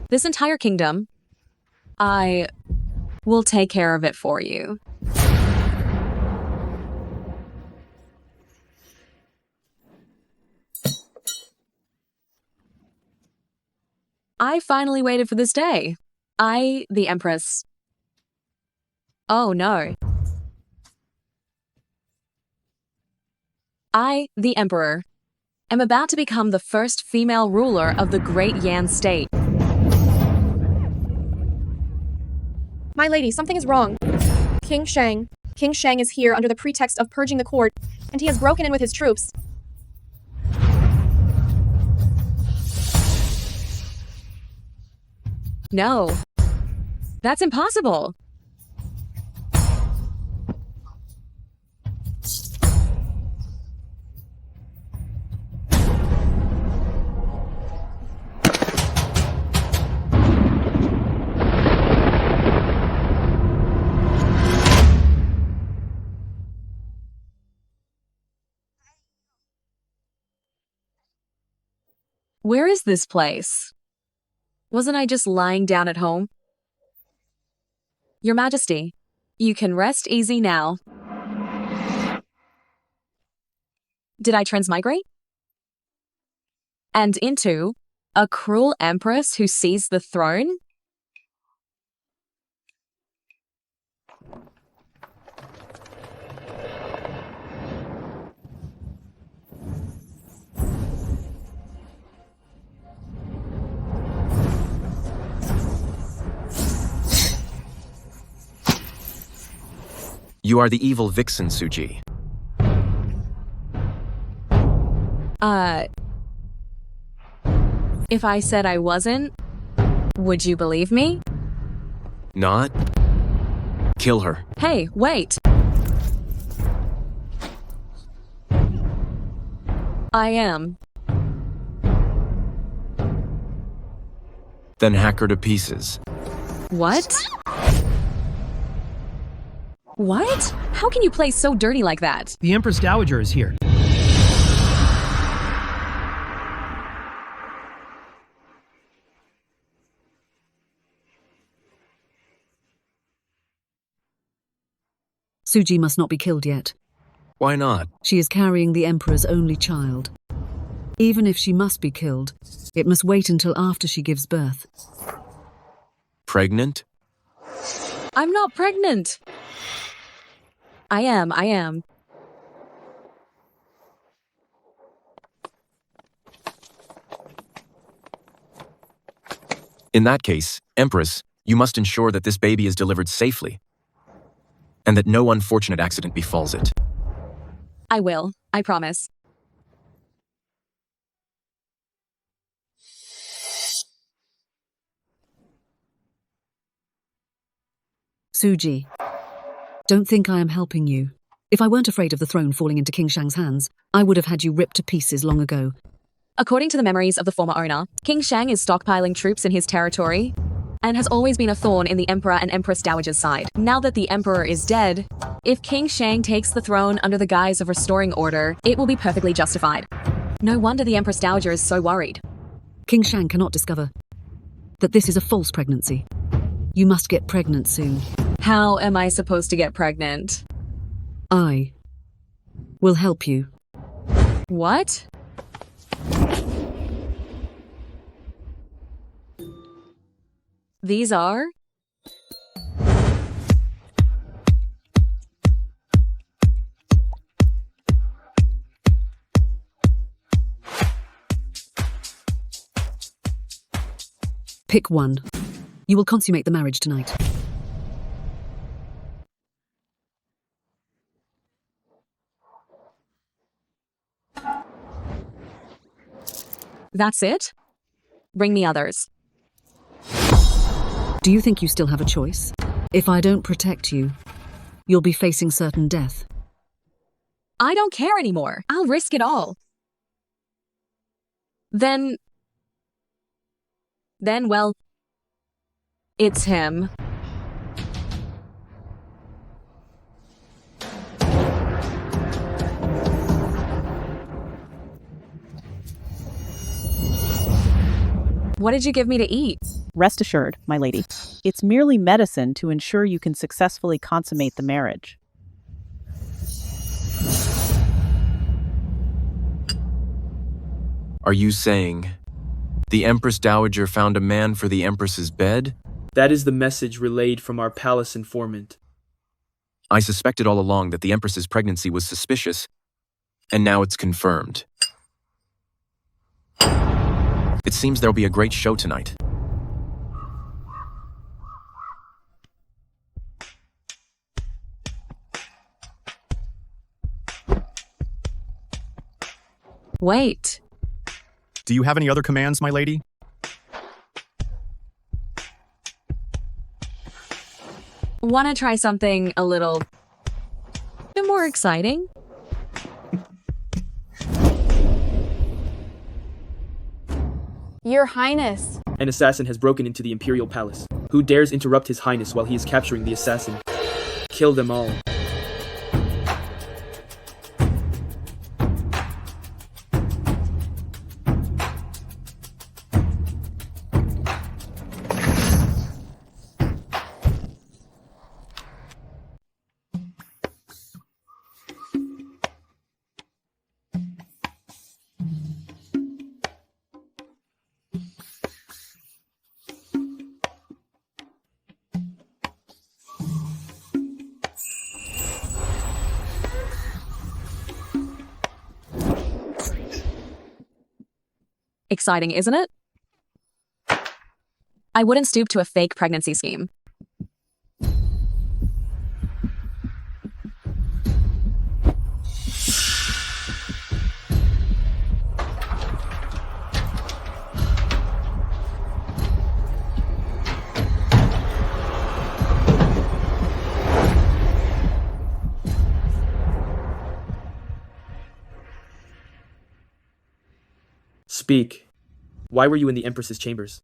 This entire kingdom, I will take care of it for you. I finally waited for this day. I, the Empress. Oh no. I, the Emperor, am about to become the first female ruler of the Great Yan State. My lady, something is wrong. King Shang is here under the pretext of purging the court, and he has broken in with his troops. No. That's impossible. Where is this place? Wasn't I just lying down at home? Your Majesty, you can rest easy now. Did I transmigrate? And into a cruel empress who seized the throne? You are the evil vixen, Suji. If I said I wasn't, would you believe me? Not? Kill her. Hey, wait! I am. Then hack her to pieces. What? What? How can you play so dirty like that? The Empress Dowager is here. Suji must not be killed yet. Why not? She is carrying the Emperor's only child. Even if she must be killed, it must wait until after she gives birth. Pregnant? I'm not pregnant. I am. In that case, Empress, you must ensure that this baby is delivered safely, and that no unfortunate accident befalls it. I will. I promise. Suji, don't think I am helping you. If I weren't afraid of the throne falling into King Shang's hands, I would have had you ripped to pieces long ago. According to the memories of the former owner, King Shang is stockpiling troops in his territory and has always been a thorn in the Emperor and Empress Dowager's side. Now that the Emperor is dead, if King Shang takes the throne under the guise of restoring order, it will be perfectly justified. No wonder the Empress Dowager is so worried. King Shang cannot discover that this is a false pregnancy. You must get pregnant soon. How am I supposed to get pregnant? I will help you. What? These are? Pick one. You will consummate the marriage tonight. That's it? Bring me others. Do you think you still have a choice? If I don't protect you, you'll be facing certain death. I don't care anymore. I'll risk it all. Then, well, it's him. What did you give me to eat? Rest assured, my lady, it's merely medicine to ensure you can successfully consummate the marriage. Are you saying the Empress Dowager found a man for the Empress's bed? That is the message relayed from our palace informant. I suspected all along that the Empress's pregnancy was suspicious, and now it's confirmed. It seems there'll be a great show tonight. Wait. Do you have any other commands, my lady? Want to try something a little bit more exciting? Your Highness. An assassin has broken into the Imperial Palace. Who dares interrupt His Highness while he is capturing the assassin? Kill them all. Exciting, isn't it? I wouldn't stoop to a fake pregnancy scheme. Speak. Why were you in the Empress's chambers?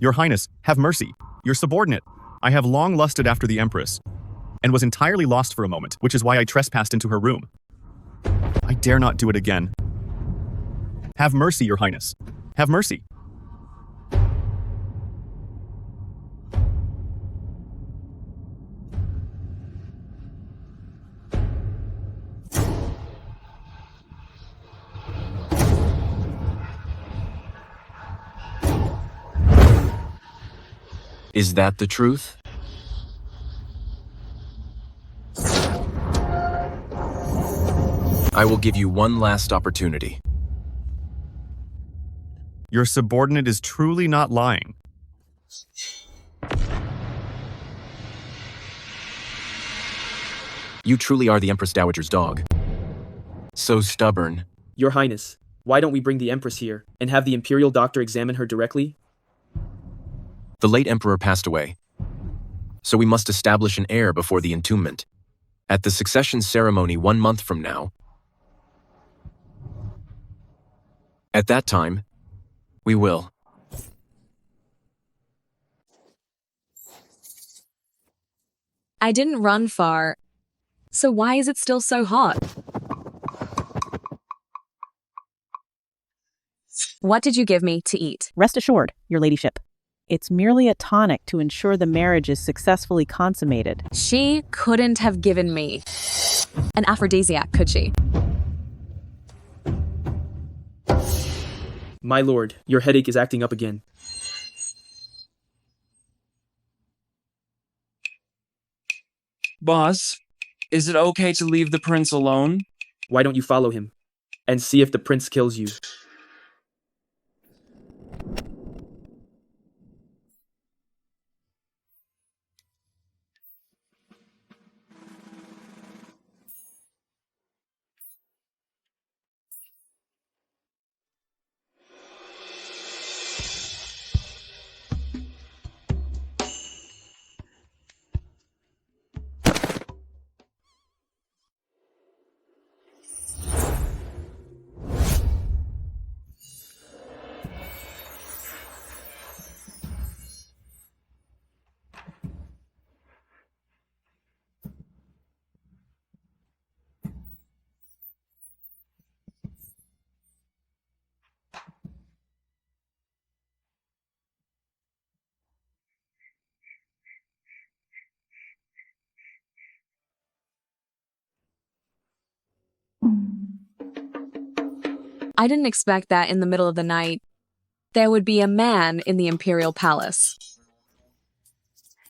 Your Highness, have mercy. Your subordinate. I have long lusted after the Empress, and was entirely lost for a moment, which is why I trespassed into her room. I dare not do it again. Have mercy, Your Highness. Have mercy. Is that the truth? I will give you one last opportunity. Your subordinate is truly not lying. You truly are the Empress Dowager's dog. So stubborn. Your Highness, why don't we bring the Empress here and have the Imperial doctor examine her directly? The late Emperor passed away, so we must establish an heir before the entombment. At the succession ceremony 1 month from now. At that time, we will. I didn't run far, so why is it still so hot? What did you give me to eat? Rest assured, your ladyship. It's merely a tonic to ensure the marriage is successfully consummated. She couldn't have given me an aphrodisiac, could she? My lord, your headache is acting up again. Boss, is it okay to leave the prince alone? Why don't you follow him and see if the prince kills you? I didn't expect that in the middle of the night, there would be a man in the Imperial Palace.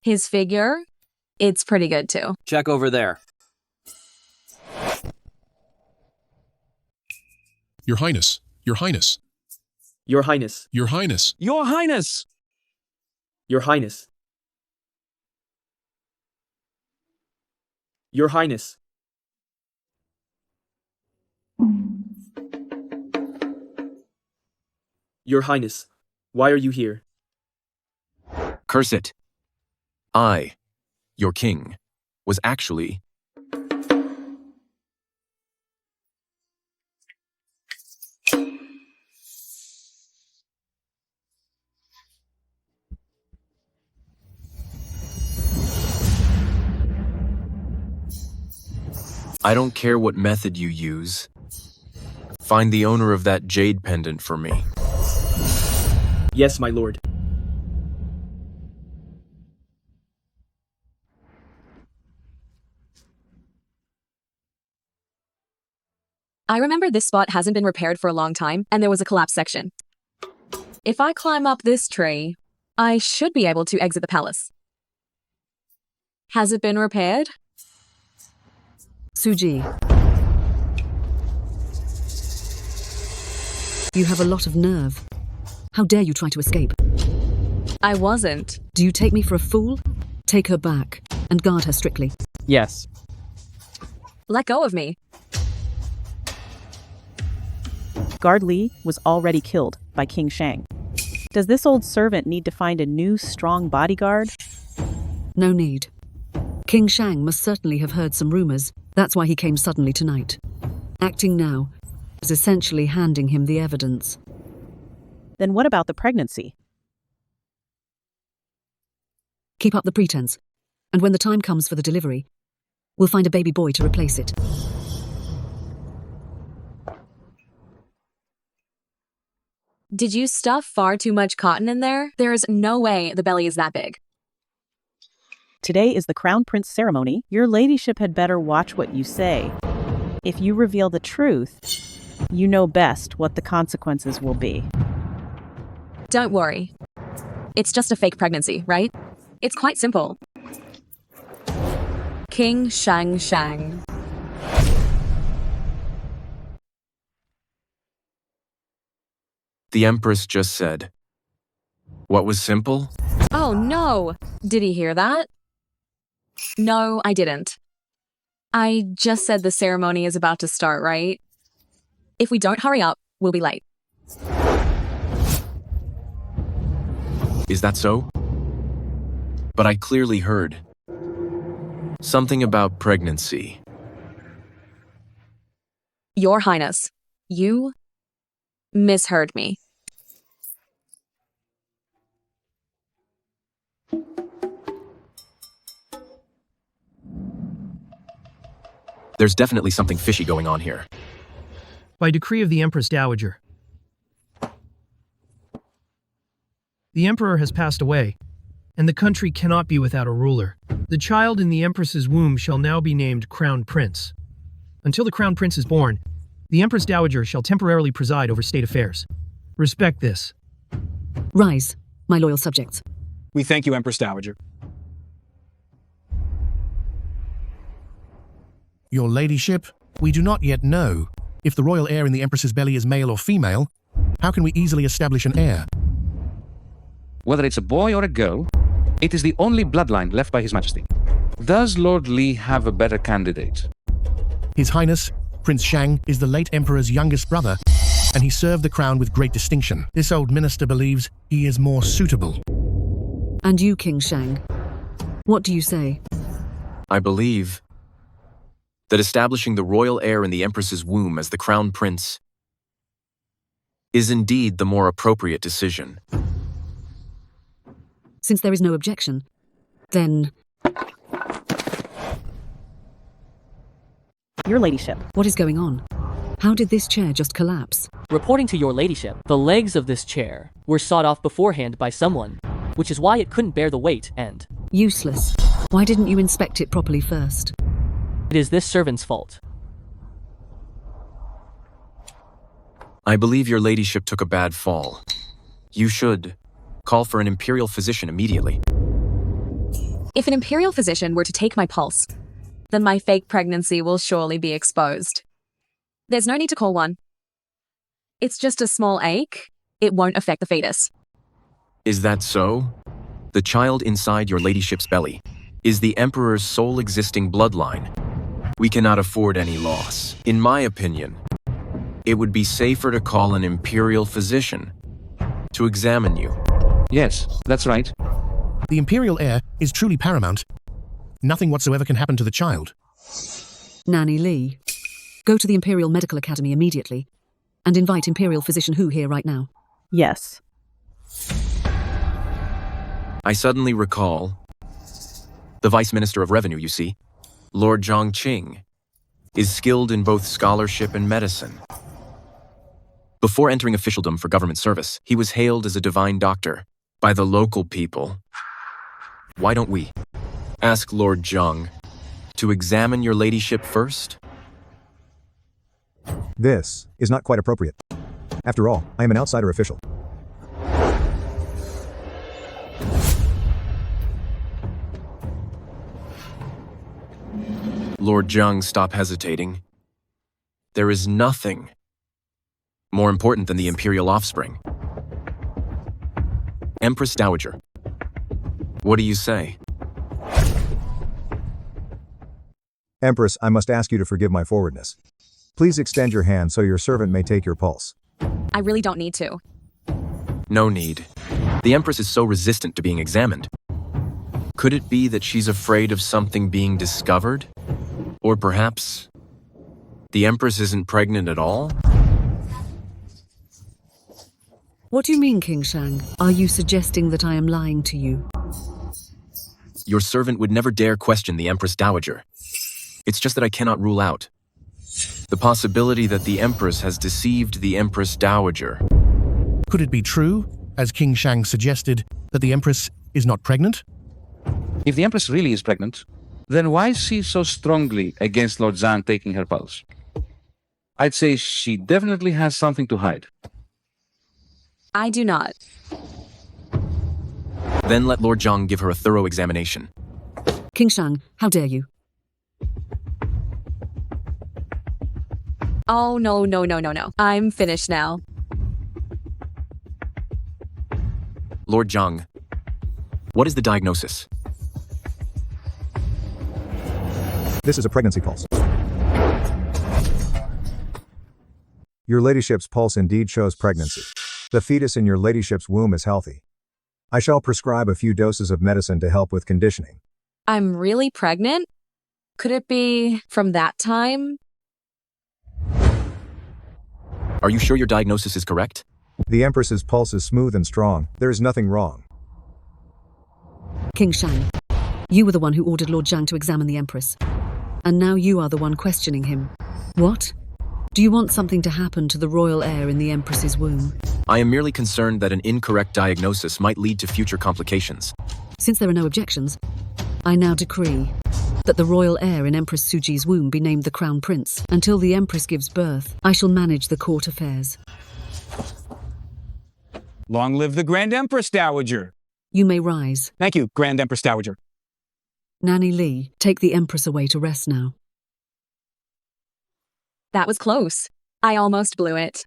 His figure, it's pretty good too. Check over there. Your Highness, Your Highness, Your Highness, Your Highness. Your Highness! Your Highness. Your Highness. Your Highness, why are you here? Curse it. I, your king, was actually... I don't care what method you use. Find the owner of that jade pendant for me. Yes, my lord. I remember this spot hasn't been repaired for a long time, and there was a collapsed section. If I climb up this tree, I should be able to exit the palace. Has it been repaired? Suji. You have a lot of nerve. How dare you try to escape? I wasn't. Do you take me for a fool? Take her back and guard her strictly. Yes. Let go of me. Guard Li was already killed by King Shang. Does this old servant need to find a new, strong bodyguard? No need. King Shang must certainly have heard some rumors. That's why he came suddenly tonight. Acting now is essentially handing him the evidence. Then what about the pregnancy? Keep up the pretense, and when the time comes for the delivery, we'll find a baby boy to replace it. Did you stuff far too much cotton in there? There's no way the belly is that big. Today is the Crown Prince ceremony. Your ladyship had better watch what you say. If you reveal the truth, you know best what the consequences will be. Don't worry. It's just a fake pregnancy, right? It's quite simple. King Shang. The Empress just said. What was simple? Oh no! Did he hear that? No, I didn't. I just said the ceremony is about to start, right? If we don't hurry up, we'll be late. Is that so? But I clearly heard something about pregnancy. Your Highness, you misheard me. There's definitely something fishy going on here. By decree of the Empress Dowager. The Emperor has passed away, and the country cannot be without a ruler. The child in the Empress's womb shall now be named Crown Prince. Until the Crown Prince is born, the Empress Dowager shall temporarily preside over state affairs. Respect this. Rise, my loyal subjects. We thank you, Empress Dowager. Your ladyship, we do not yet know if the royal heir in the Empress's belly is male or female. How can we easily establish an heir? Whether it's a boy or a girl, it is the only bloodline left by His Majesty. Does Lord Li have a better candidate? His Highness, Prince Shang, is the late Emperor's youngest brother, and he served the crown with great distinction. This old minister believes he is more suitable. And you, King Shang, what do you say? I believe that establishing the royal heir in the Empress's womb as the Crown Prince is indeed the more appropriate decision. Since there is no objection, then... Your ladyship. What is going on? How did this chair just collapse? Reporting to your ladyship, the legs of this chair were sawed off beforehand by someone, which is why it couldn't bear the weight and... Useless. Why didn't you inspect it properly first? It is this servant's fault. I believe your ladyship took a bad fall. You should call for an imperial physician immediately. If an imperial physician were to take my pulse, then my fake pregnancy will surely be exposed. There's no need to call one. It's just a small ache. It won't affect the fetus. Is that so? The child inside your ladyship's belly is the Emperor's sole existing bloodline. We cannot afford any loss. In my opinion, it would be safer to call an imperial physician to examine you. Yes, that's right. The imperial heir is truly paramount. Nothing whatsoever can happen to the child. Nanny Lee, go to the Imperial Medical Academy immediately and invite Imperial Physician Hu here right now. Yes. I suddenly recall the Vice Minister of Revenue, you see, Lord Zhongqing, is skilled in both scholarship and medicine. Before entering officialdom for government service, he was hailed as a divine doctor by the local people. Why don't we ask Lord Zheng to examine your ladyship first? This is not quite appropriate. After all, I am an outsider official. Lord Zheng, stop hesitating. There is nothing more important than the imperial offspring. Empress Dowager, what do you say? Empress, I must ask you to forgive my forwardness. Please extend your hand so your servant may take your pulse. I really don't need to. No need. The Empress is so resistant to being examined. Could it be that she's afraid of something being discovered? Or perhaps the Empress isn't pregnant at all? What do you mean, King Shang? Are you suggesting that I am lying to you? Your servant would never dare question the Empress Dowager. It's just that I cannot rule out the possibility that the Empress has deceived the Empress Dowager. Could it be true, as King Shang suggested, that the Empress is not pregnant? If the Empress really is pregnant, then why is she so strongly against Lord Zhang taking her pulse? I'd say she definitely has something to hide. I do not. Then let Lord Zhang give her a thorough examination. King Shang, how dare you? Oh, no. I'm finished now. Lord Zhang, what is the diagnosis? This is a pregnancy pulse. Your ladyship's pulse indeed shows pregnancy. The fetus in your ladyship's womb is healthy. I shall prescribe a few doses of medicine to help with conditioning. I'm really pregnant? Could it be from that time? Are you sure your diagnosis is correct? The Empress's pulse is smooth and strong. There is nothing wrong. King Shang, you were the one who ordered Lord Zhang to examine the Empress. And now you are the one questioning him. What? Do you want something to happen to the royal heir in the Empress's womb? I am merely concerned that an incorrect diagnosis might lead to future complications. Since there are no objections, I now decree that the royal heir in Empress Suji's womb be named the Crown Prince. Until the Empress gives birth, I shall manage the court affairs. Long live the Grand Empress Dowager. You may rise. Thank you, Grand Empress Dowager. Nanny Lee, take the Empress away to rest now. That was close. I almost blew it.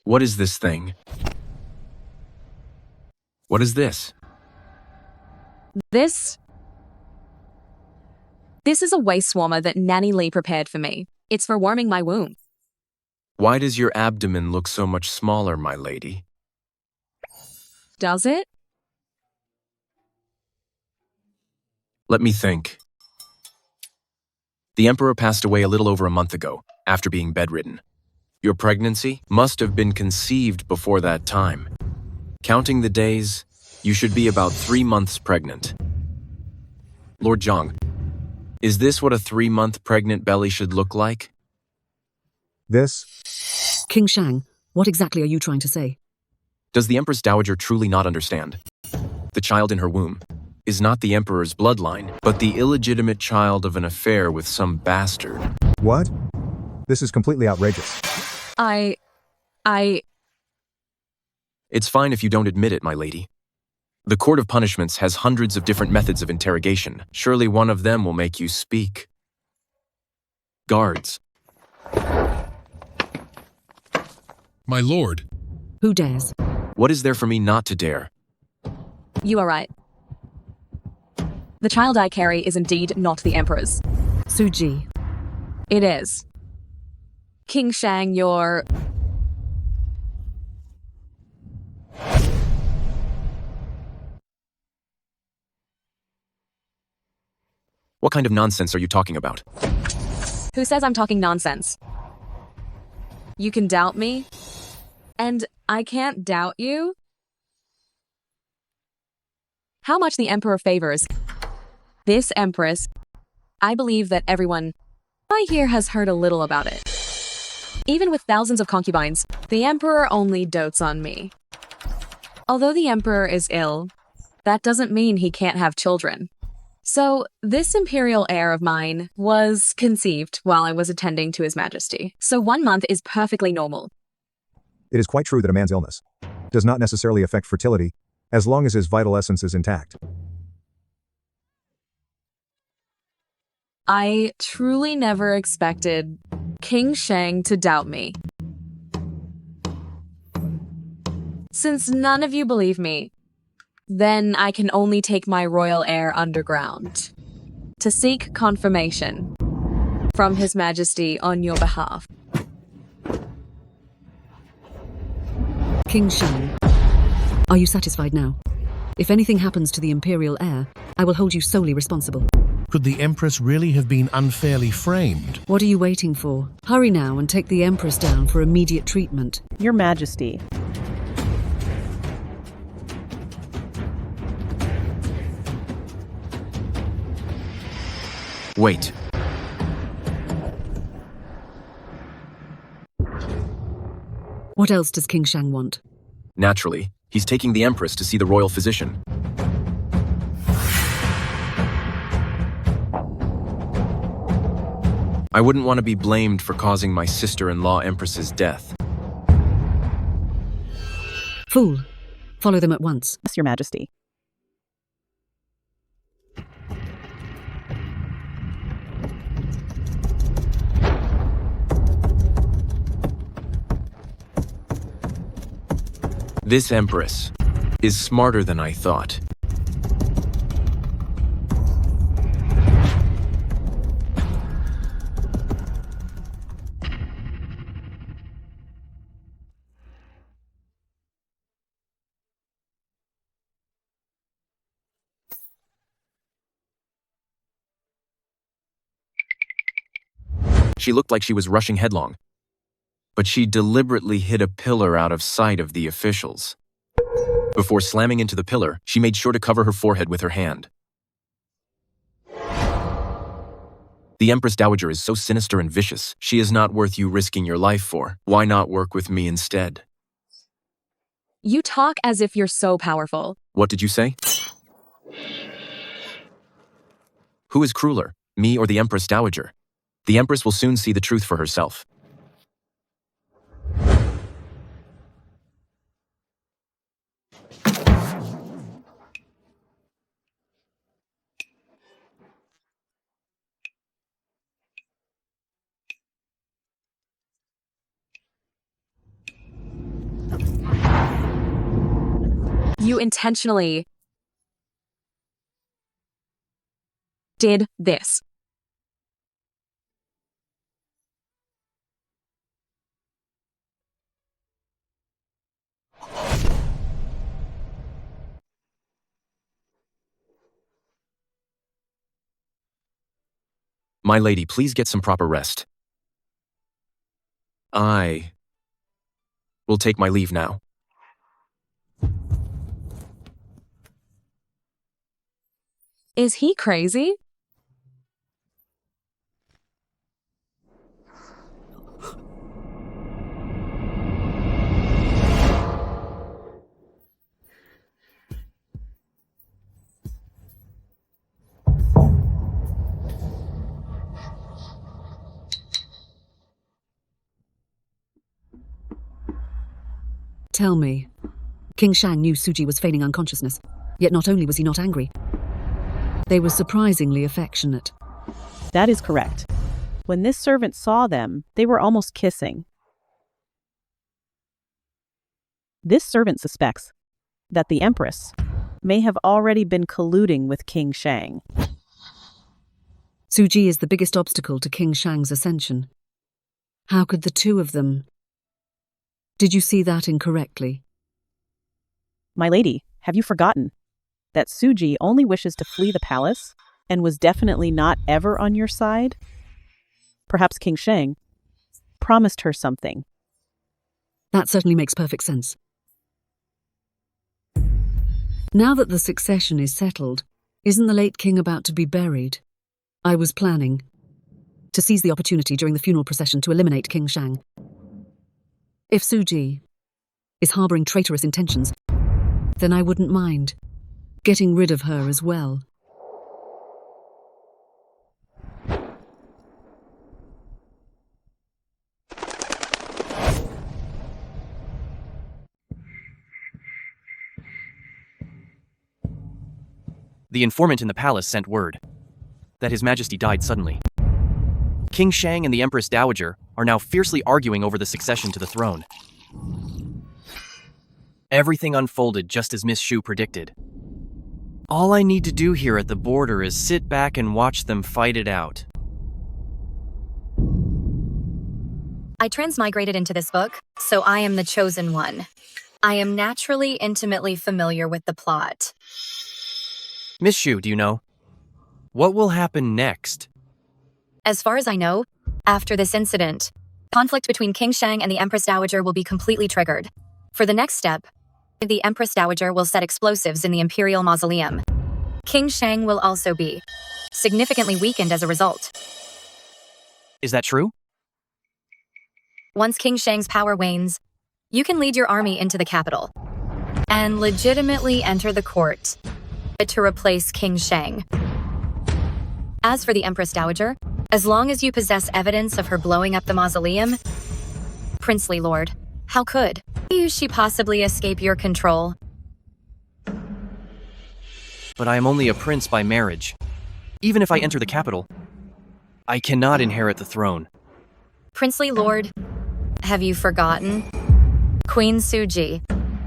What is this thing? What is this? This is a waste warmer that Nanny Lee prepared for me. It's for warming my womb. Why does your abdomen look so much smaller, my lady? Does it? Let me think. The Emperor passed away a little over a month ago, after being bedridden. Your pregnancy must have been conceived before that time. Counting the days, you should be about 3 months pregnant. Lord Zhang, is this what a 3-month pregnant belly should look like? This? King Shang, What exactly are you trying to say? Does the Empress Dowager truly not understand? The child in her womb is not the Emperor's bloodline, but the illegitimate child of an affair with some bastard. What? This is completely outrageous. It's fine if you don't admit it, my lady. The Court of Punishments has hundreds of different methods of interrogation. Surely one of them will make you speak. Guards. My lord. Who dares? What is there for me not to dare? You are right. The child I carry is indeed not the Emperor's. Suji. It is. King Shang, you're... What kind of nonsense are you talking about? Who says I'm talking nonsense? You can doubt me, and I can't doubt you. How much the Emperor favors this Empress, I believe that everyone I here has heard a little about it. Even with thousands of concubines, the Emperor only dotes on me. Although the Emperor is ill, that doesn't mean he can't have children. So, this imperial heir of mine was conceived while I was attending to His Majesty. So 1 month is perfectly normal. It is quite true that a man's illness does not necessarily affect fertility, as long as his vital essence is intact. I truly never expected King Shang to doubt me. Since none of you believe me, then I can only take my royal heir underground to seek confirmation from His Majesty on your behalf. King Shang. Are you satisfied now? If anything happens to the imperial heir, I will hold you solely responsible. Could the Empress really have been unfairly framed? What are you waiting for? Hurry now and take the Empress down for immediate treatment. Your Majesty. Wait. What else does King Shang want? Naturally, he's taking the Empress to see the royal physician. I wouldn't want to be blamed for causing my sister-in-law Empress's death. Fool. Follow them at once. Yes, Your Majesty. This Empress is smarter than I thought. She looked like she was rushing headlong, but she deliberately hit a pillar out of sight of the officials. Before slamming into the pillar, she made sure to cover her forehead with her hand. The Empress Dowager is so sinister and vicious, she is not worth you risking your life for. Why not work with me instead? You talk as if you're so powerful. What did you say? Who is crueler, me or the Empress Dowager? The Empress will soon see the truth for herself. You intentionally did this. My lady, please get some proper rest. I will take my leave now. Is he crazy? Tell me. King Shang knew Suji was feigning unconsciousness, yet not only was he not angry, they were surprisingly affectionate. That is correct. When this servant saw them, they were almost kissing. This servant suspects that the Empress may have already been colluding with King Shang. Suji is the biggest obstacle to King Shang's ascension. How could the two of them... Did you see that incorrectly? My lady, have you forgotten that Suji only wishes to flee the palace and was definitely not ever on your side? Perhaps King Shang promised her something. That certainly makes perfect sense. Now that the succession is settled, isn't the late king about to be buried? I was planning to seize the opportunity during the funeral procession to eliminate King Shang. If Suji is harboring traitorous intentions, then I wouldn't mind getting rid of her as well. The informant in the palace sent word that His Majesty died suddenly. King Shang and the Empress Dowager are now fiercely arguing over the succession to the throne. Everything unfolded just as Miss Shu predicted. All I need to do here at the border is sit back and watch them fight it out. I transmigrated into this book, so I am the chosen one. I am naturally intimately familiar with the plot. Miss Shu, do you know? What will happen next? As far as I know, after this incident, conflict between King Shang and the Empress Dowager will be completely triggered. For the next step, the Empress Dowager will set explosives in the Imperial Mausoleum. King Shang will also be significantly weakened as a result. Is that true? Once King Shang's power wanes, you can lead your army into the capital and legitimately enter the court to replace King Shang. As for the Empress Dowager, as long as you possess evidence of her blowing up the mausoleum, princely lord, how could she possibly escape your control? But I am only a prince by marriage. Even if I enter the capital, I cannot inherit the throne. Princely lord, have you forgotten? Queen Suji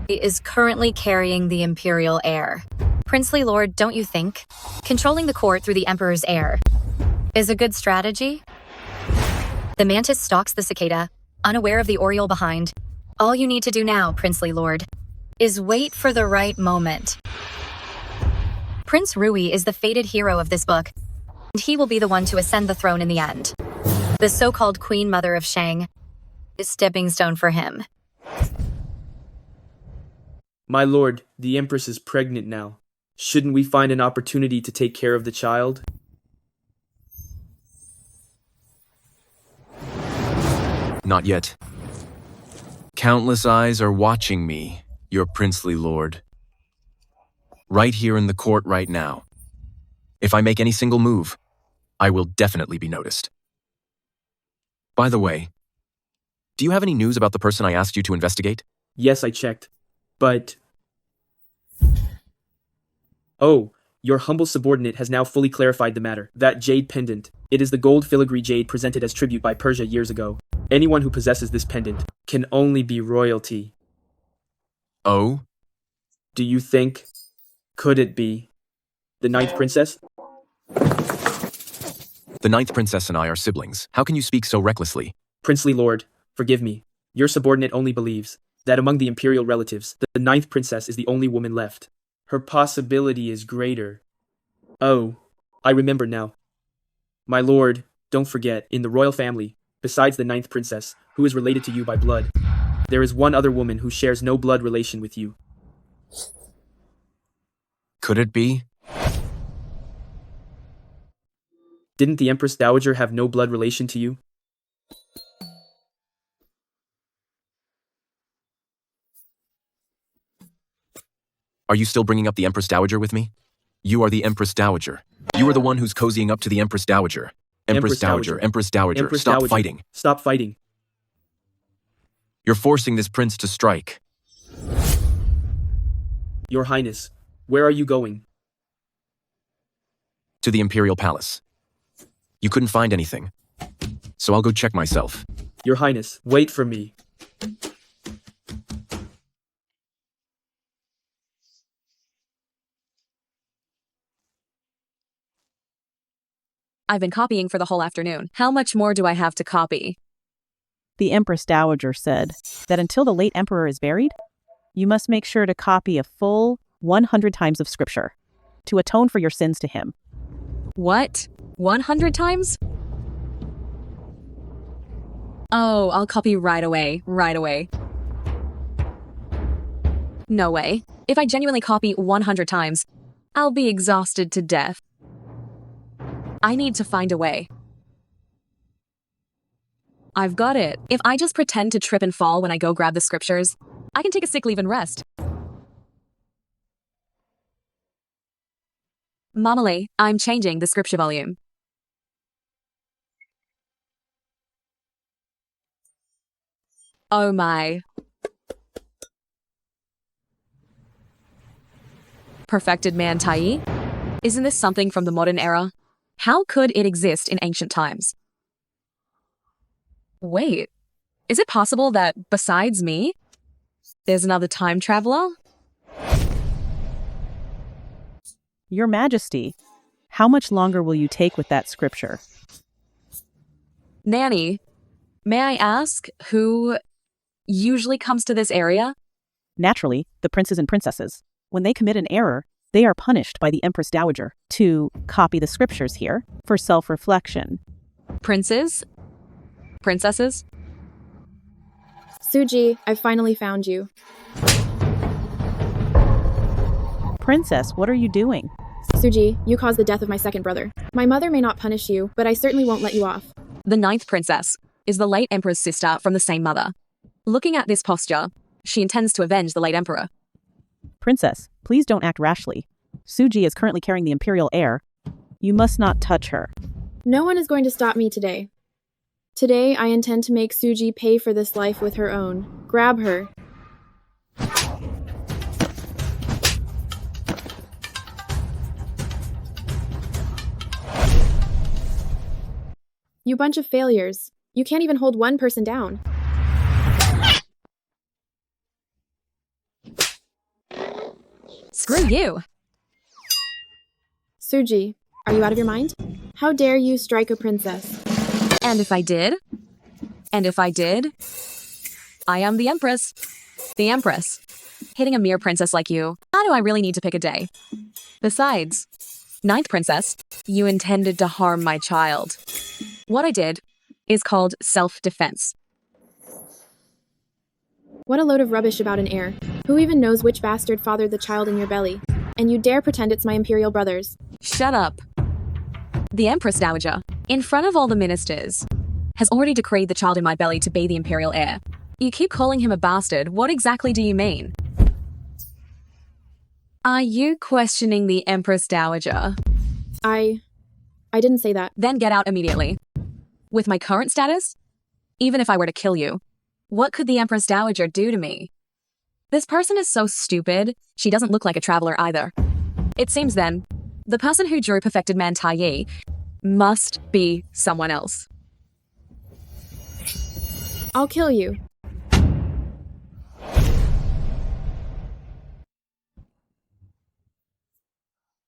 is currently carrying the imperial heir. Princely lord, don't you think controlling the court through the emperor's heir is a good strategy? The mantis stalks the cicada, unaware of the oriole behind. All you need to do now, princely lord, is wait for the right moment. Prince Rui is the fated hero of this book, and he will be the one to ascend the throne in the end. The so-called Queen Mother of Shang is stepping stone for him. My lord, the Empress is pregnant now. Shouldn't we find an opportunity to take care of the child? Not yet. Countless eyes are watching me, your princely lord. Right here in the court right now. If I make any single move, I will definitely be noticed. By the way, do you have any news about the person I asked you to investigate? Yes, I checked. But... Oh, your humble subordinate has now fully clarified the matter. That jade pendant. It is the gold filigree jade presented as tribute by Persia years ago. Anyone who possesses this pendant can only be royalty. Oh? Do you think... Could it be the ninth princess? The ninth princess and I are siblings. How can you speak so recklessly? Princely lord, forgive me. Your subordinate only believes that among the imperial relatives, the ninth princess is the only woman left. Her possibility is greater. Oh, I remember now. My lord, don't forget, in the royal family, besides the ninth princess, who is related to you by blood, there is one other woman who shares no blood relation with you. Could it be? Didn't the Empress Dowager have no blood relation to you? Are you still bringing up the Empress Dowager with me? You are the Empress Dowager. You are the one who's cozying up to the Empress Dowager. Empress Dowager, Empress Dowager, stop fighting. Stop fighting. You're forcing this prince to strike. Your Highness, where are you going? To the Imperial Palace. You couldn't find anything, so I'll go check myself. Your Highness, wait for me. I've been copying for the whole afternoon. How much more do I have to copy? The Empress Dowager said that until the late emperor is buried, you must make sure to copy a full 100 times of scripture to atone for your sins to him. What? 100 times? Oh, I'll copy right away. No way. If I genuinely copy 100 times, I'll be exhausted to death. I need to find a way. I've got it. If I just pretend to trip and fall when I go grab the scriptures, I can take a sick leave and rest. Mamale, I'm changing the scripture volume. Oh my. Perfected man Tai? Isn't this something from the modern era? How could it exist in ancient times? Wait, is it possible that besides me, there's another time traveler? Your Majesty, how much longer will you take with that scripture? Nanny, may I ask who usually comes to this area? Naturally, the princes and princesses. When they commit an error, they are punished by the Empress Dowager to copy the scriptures here for self-reflection. Princes? Princesses? Suji, I finally found you. Princess, what are you doing? Suji, you caused the death of my second brother. My mother may not punish you, but I certainly won't let you off. The 9th princess is the late emperor's sister from the same mother. Looking at this posture, she intends to avenge the late emperor. Princess, please don't act rashly. Suji is currently carrying the imperial heir. You must not touch her. No one is going to stop me today. Today, I intend to make Suji pay for this life with her own. Grab her. You bunch of failures. You can't even hold one person down. Screw you. Suji, are you out of your mind? How dare you strike a princess? And if I did? And if I did? I am the Empress. The Empress. Hitting a mere princess like you, how do I really need to pick a day? Besides, 9th princess, you intended to harm my child. What I did is called self-defense. What a load of rubbish about an heir. Who even knows which bastard fathered the child in your belly? And you dare pretend it's my imperial brothers. Shut up. The Empress Dowager, in front of all the ministers, has already decreed the child in my belly to be the imperial heir. You keep calling him a bastard. What exactly do you mean? Are you questioning the Empress Dowager? I didn't say that. Then get out immediately. With my current status, even if I were to kill you, what could the Empress Dowager do to me? This person is so stupid, she doesn't look like a traveler either. It seems then, the person who drew Perfected Man Tai must be someone else. I'll kill you.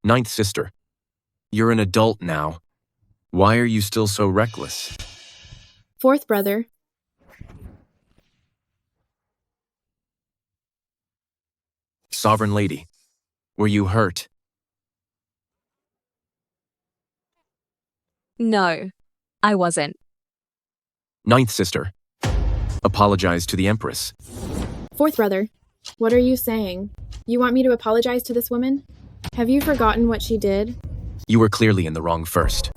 Ninth sister, you're an adult now. Why are you still so reckless? 4th brother. Sovereign lady, were you hurt? No, I wasn't. 9th sister, apologize to the Empress. 4th brother. What are you saying? You want me to apologize to this woman? Have you forgotten what she did? You were clearly in the wrong first.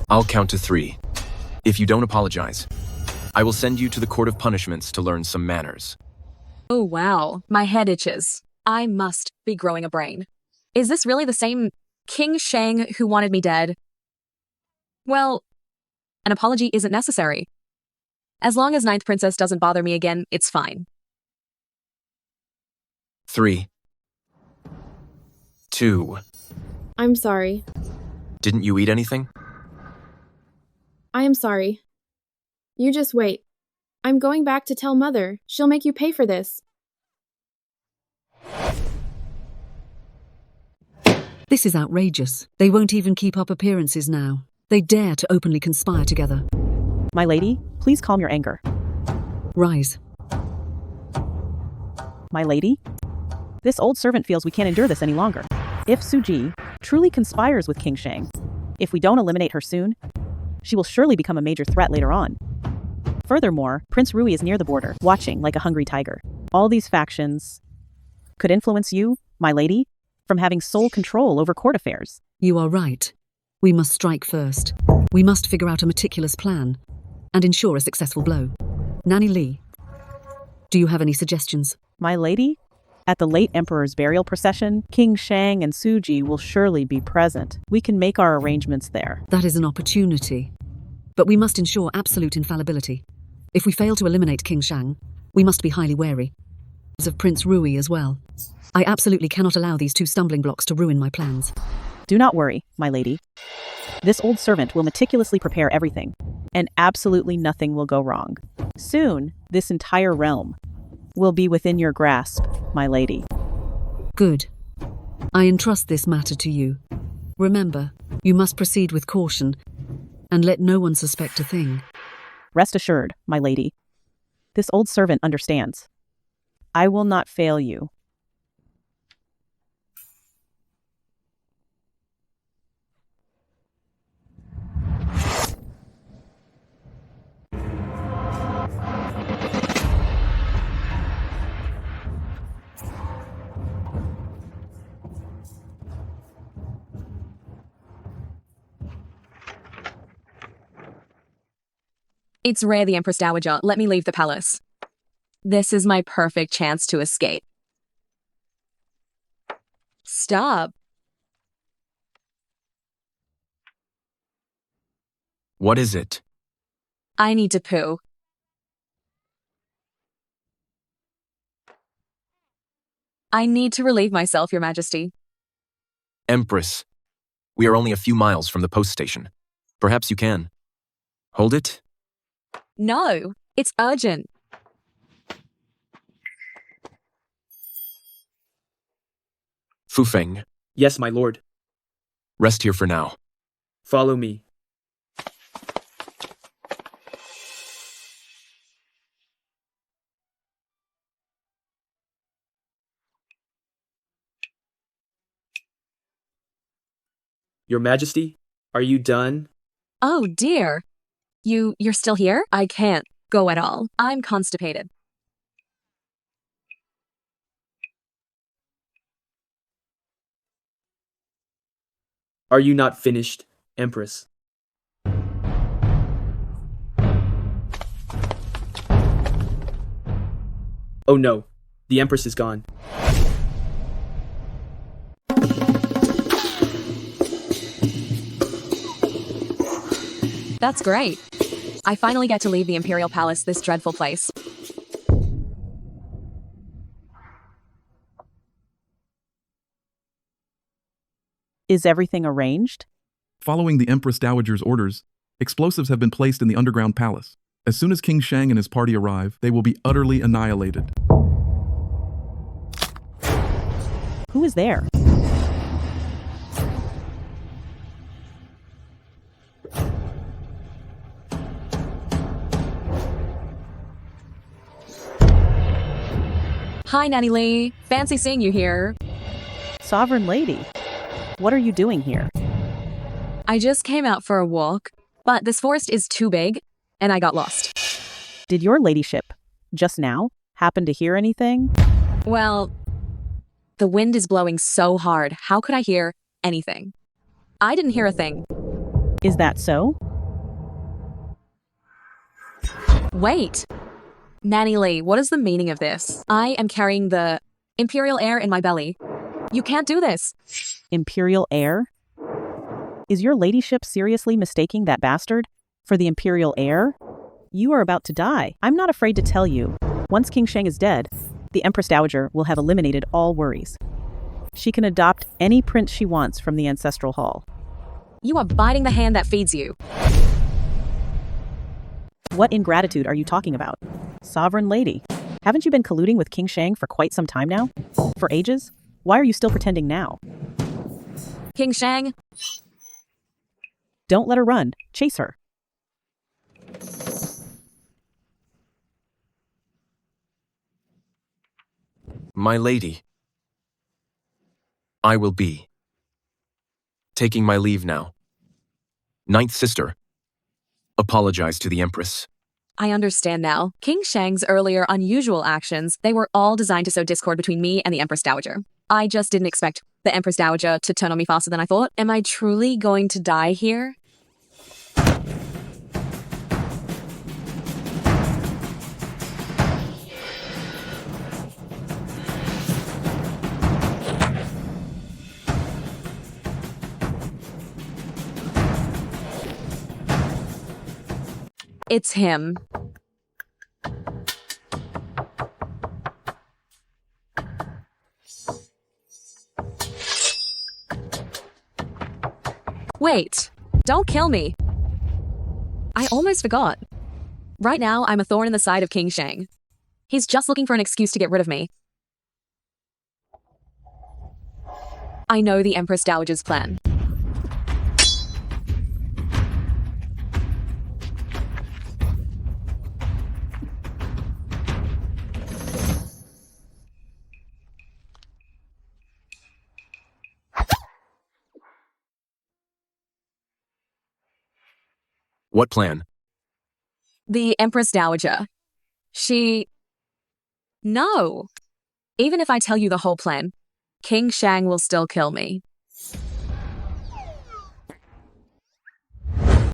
I'll count to 3. If you don't apologize, I will send you to the Court of Punishments to learn some manners. Oh wow, my head itches. I must be growing a brain. Is this really the same King Shang who wanted me dead? Well, an apology isn't necessary. As long as 9th princess doesn't bother me again, it's fine. 3. 2. I'm sorry. Didn't you eat anything? I am sorry. You just wait. I'm going back to tell Mother. She'll make you pay for this. This is outrageous. They won't even keep up appearances now. They dare to openly conspire together. My lady, please calm your anger. Rise. My lady? This old servant feels we can't endure this any longer. If Suji truly conspires with King Shang, if we don't eliminate her soon, she will surely become a major threat later on. Furthermore, Prince Rui is near the border, watching like a hungry tiger. All these factions could influence you, my lady, from having sole control over court affairs. You are right. We must strike first. We must figure out a meticulous plan and ensure a successful blow. Nanny Lee, do you have any suggestions? My lady? At the late Emperor's burial procession, King Shang and Suji will surely be present. We can make our arrangements there. That is an opportunity. But we must ensure absolute infallibility. If we fail to eliminate King Shang, we must be highly wary of Prince Rui as well. I absolutely cannot allow these two stumbling blocks to ruin my plans. Do not worry, my lady. This old servant will meticulously prepare everything, and absolutely nothing will go wrong. Soon, this entire realm will be within your grasp, my lady. Good. I entrust this matter to you. Remember, you must proceed with caution, and let no one suspect a thing. Rest assured, my lady. This old servant understands. I will not fail you. It's rare, the Empress Dowager. Let me leave the palace. This is my perfect chance to escape. Stop. What is it? I need to poo. I need to relieve myself, Your Majesty. Empress, we are only a few miles from the post station. Perhaps you can. Hold it? No, it's urgent. Fufeng, Yes, my lord. rest here for now. Follow me. Your Majesty, are you done? Oh dear. You're still here? I can't go at all. I'm constipated. Are you not finished, Empress? Oh no, the Empress is gone. That's great. I finally get to leave the Imperial Palace, this dreadful place. Is everything arranged? Following the Empress Dowager's orders, explosives have been placed in the underground palace. As soon as King Shang and his party arrive, they will be utterly annihilated. Who is there? Hi, Nanny Lee. Fancy seeing you here. Sovereign Lady, what are you doing here? I just came out for a walk, but this forest is too big, and I got lost. Did your ladyship, just now, happen to hear anything? Well, the wind is blowing so hard. How could I hear anything? I didn't hear a thing. Is that so? Wait. Nanny Lee, what is the meaning of this? I am carrying the Imperial heir in my belly. You can't do this. Imperial heir? Is your ladyship seriously mistaking that bastard for the Imperial heir? You are about to die. I'm not afraid to tell you. Once King Shang is dead, the Empress Dowager will have eliminated all worries. She can adopt any prince she wants from the ancestral hall. You are biting the hand that feeds you. What ingratitude are you talking about? Sovereign lady, haven't you been colluding with King Shang for quite some time now? For ages? Why are you still pretending now? King Shang, Don't let her run. Chase her. My lady, I will be taking my leave now. Ninth sister, apologize to the Empress. I understand now. King Shang's earlier unusual actions, they were all designed to sow discord between me and the Empress Dowager. I just didn't expect the Empress Dowager to turn on me faster than I thought. Am I truly going to die here? It's him. Wait, don't kill me. I almost forgot. Right now, I'm a thorn in the side of King Shang. He's just looking for an excuse to get rid of me. I know the Empress Dowager's plan. What plan? The Empress Dowager. No. Even if I tell you the whole plan, King Shang will still kill me.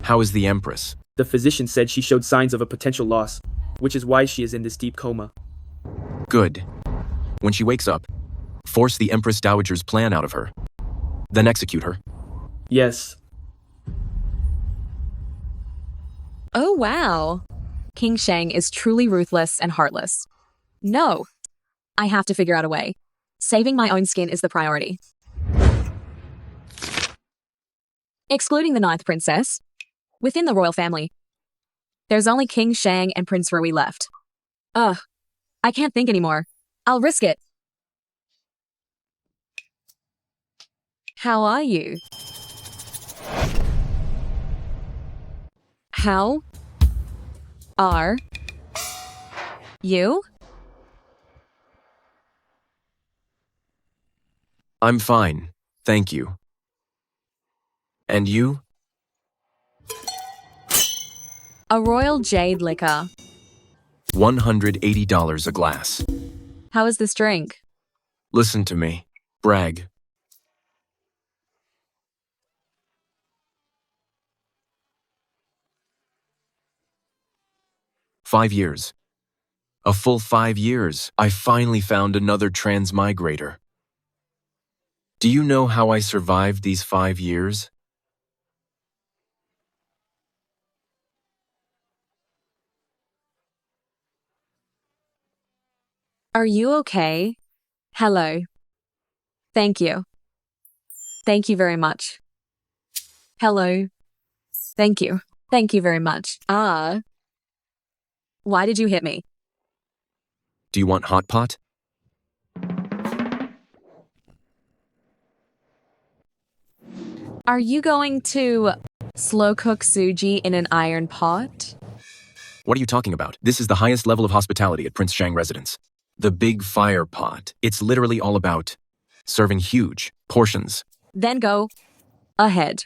How is the Empress? The physician said she showed signs of a potential loss, which is why she is in this deep coma. Good. When she wakes up, force the Empress Dowager's plan out of her. Then execute her. Yes. Oh wow. King Shang is truly ruthless and heartless. No. I have to figure out a way. Saving my own skin is the priority. Excluding the ninth princess, within the royal family, there's only King Shang and Prince Rui left. Ugh. I can't think anymore. I'll risk it. How are you? How are you? I'm fine, thank you. And you? A royal jade liquor. $180 a glass. How is this drink? Listen to me. Brag. "5 years. A full 5 years. I finally found another transmigrator. Do you know how I survived these 5 years? Are you okay? Hello. Thank you. Thank you very much. Hello. Thank you. Thank you very much. Why did you hit me? Do you want hot pot? Are you going to slow cook suji in an iron pot? What are you talking about? This is the highest level of hospitality at Prince Shang residence. The big fire pot. It's literally all about serving huge portions. Then go ahead.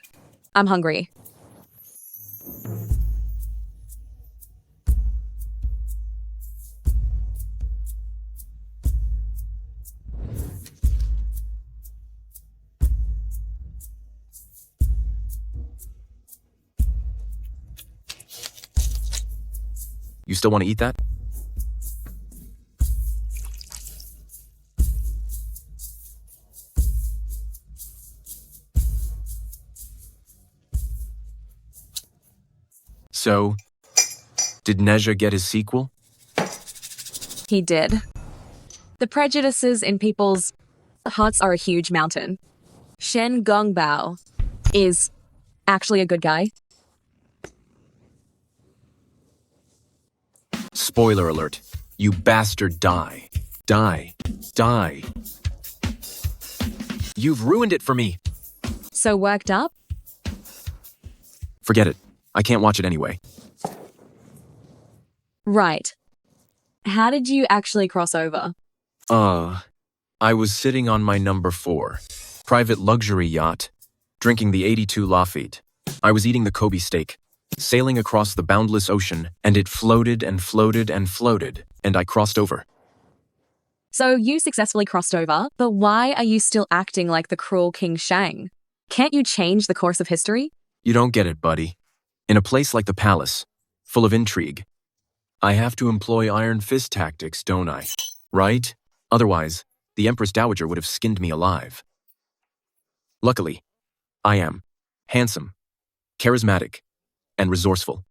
I'm hungry. You still want to eat that? So, did Neja get his sequel? He did. The prejudices in people's Hearts are a huge mountain. Shen Gongbao is actually a good guy. Spoiler alert. You bastard die. Die. Die. You've ruined it for me. So worked up? Forget it. I can't watch it anyway. Right. How did you actually cross over? I was sitting on my number 4 private luxury yacht, drinking the 82 Lafitte. I was eating the Kobe steak, sailing across the boundless ocean, and it floated and floated and floated, and I crossed over. So you successfully crossed over, but why are you still acting like the cruel King Shang? Can't you change the course of history? You don't get it, buddy. In a place like the palace, full of intrigue, I have to employ iron fist tactics, don't I? Right? Otherwise, the Empress Dowager would have skinned me alive. Luckily, I am handsome, charismatic, and resourceful.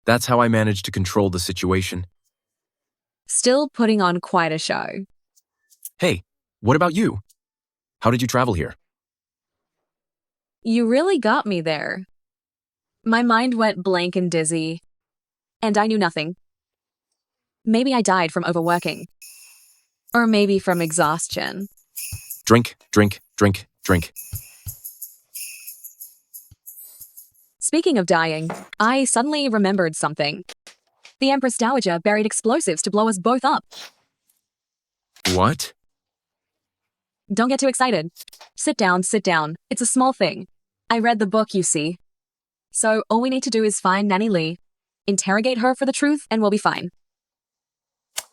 That's how I managed to control the situation. Still putting on quite a show. Hey, what about you? How did you travel here? You really got me there. My mind went blank and dizzy, and I knew nothing. Maybe I died from overworking. Or maybe from exhaustion. Drink, drink, drink, drink. Speaking of dying, I suddenly remembered something. The Empress Dowager buried explosives to blow us both up. What? Don't get too excited. Sit down, sit down. It's a small thing. I read the book, you see. So all we need to do is find Nanny Lee, interrogate her for the truth, and we'll be fine.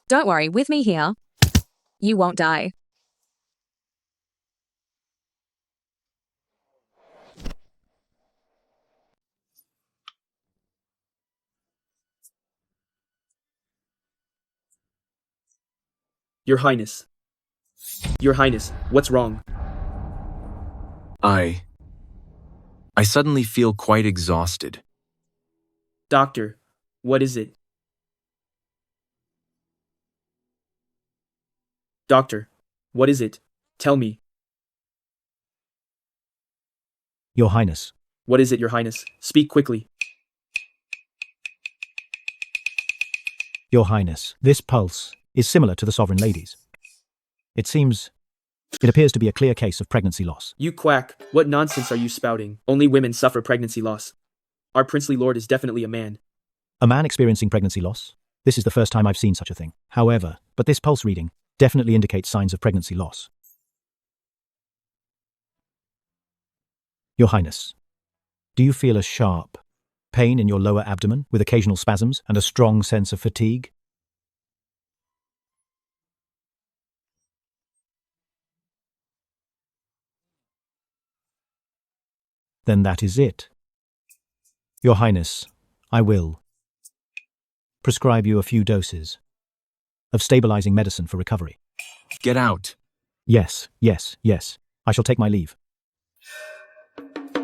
Don't worry, with me here, you won't die. Your Highness. Your Highness, what's wrong? I suddenly feel quite exhausted. Doctor, what is it? Doctor, what is it? Tell me. Your Highness. What is it, Your Highness? Speak quickly. Your Highness, this pulse is similar to the Sovereign Lady's. It appears to be a clear case of pregnancy loss. You quack. What nonsense are you spouting? Only women suffer pregnancy loss. Our princely lord is definitely a man. A man experiencing pregnancy loss? This is the first time I've seen such a thing. However, but this pulse reading definitely indicates signs of pregnancy loss. Your Highness, do you feel a sharp pain in your lower abdomen with occasional spasms and a strong sense of fatigue? Then that is it. Your Highness, I will prescribe you a few doses of stabilizing medicine for recovery. Get out. Yes, yes, yes. I shall take my leave.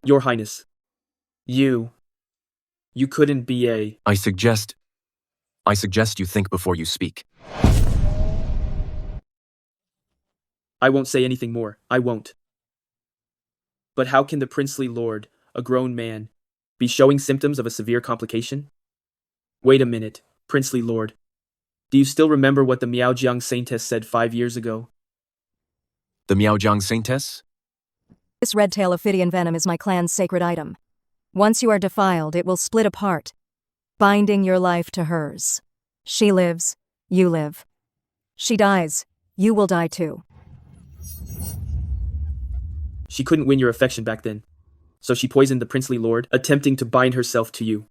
Your Highness, you couldn't be a... I suggest you think before you speak. I won't say anything more. I won't. But how can the princely lord, a grown man, be showing symptoms of a severe complication? Wait a minute, princely lord. Do you still remember what the Miaojiang Saintess said 5 years ago? The Miaojiang Saintess? This red tail ophidian venom is my clan's sacred item. Once you are defiled, it will split apart, binding your life to hers. She lives, you live. She dies, you will die too. She couldn't win your affection back then, so she poisoned the princely lord, attempting to bind herself to you.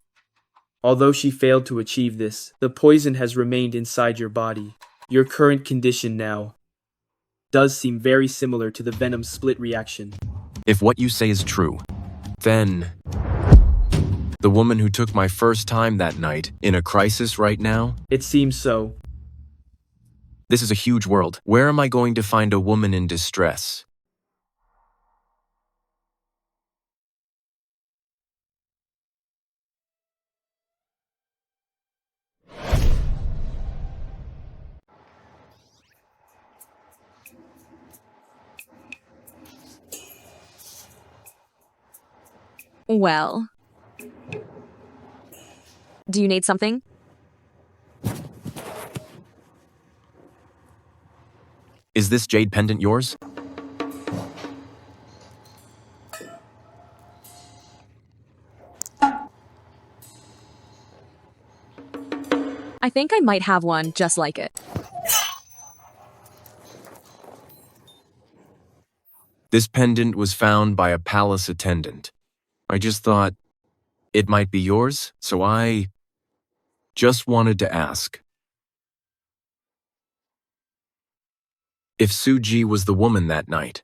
Although she failed to achieve this, the poison has remained inside your body. Your current condition now does seem very similar to the venom split reaction. If what you say is true, then the woman who took my first time that night in a crisis right now? It seems so. This is a huge world. Where am I going to find a woman in distress? Well. Do you need something? Is this jade pendant yours? I think I might have one just like it. This pendant was found by a palace attendant. I just thought it might be yours, so I just wanted to ask. If Suji was the woman that night,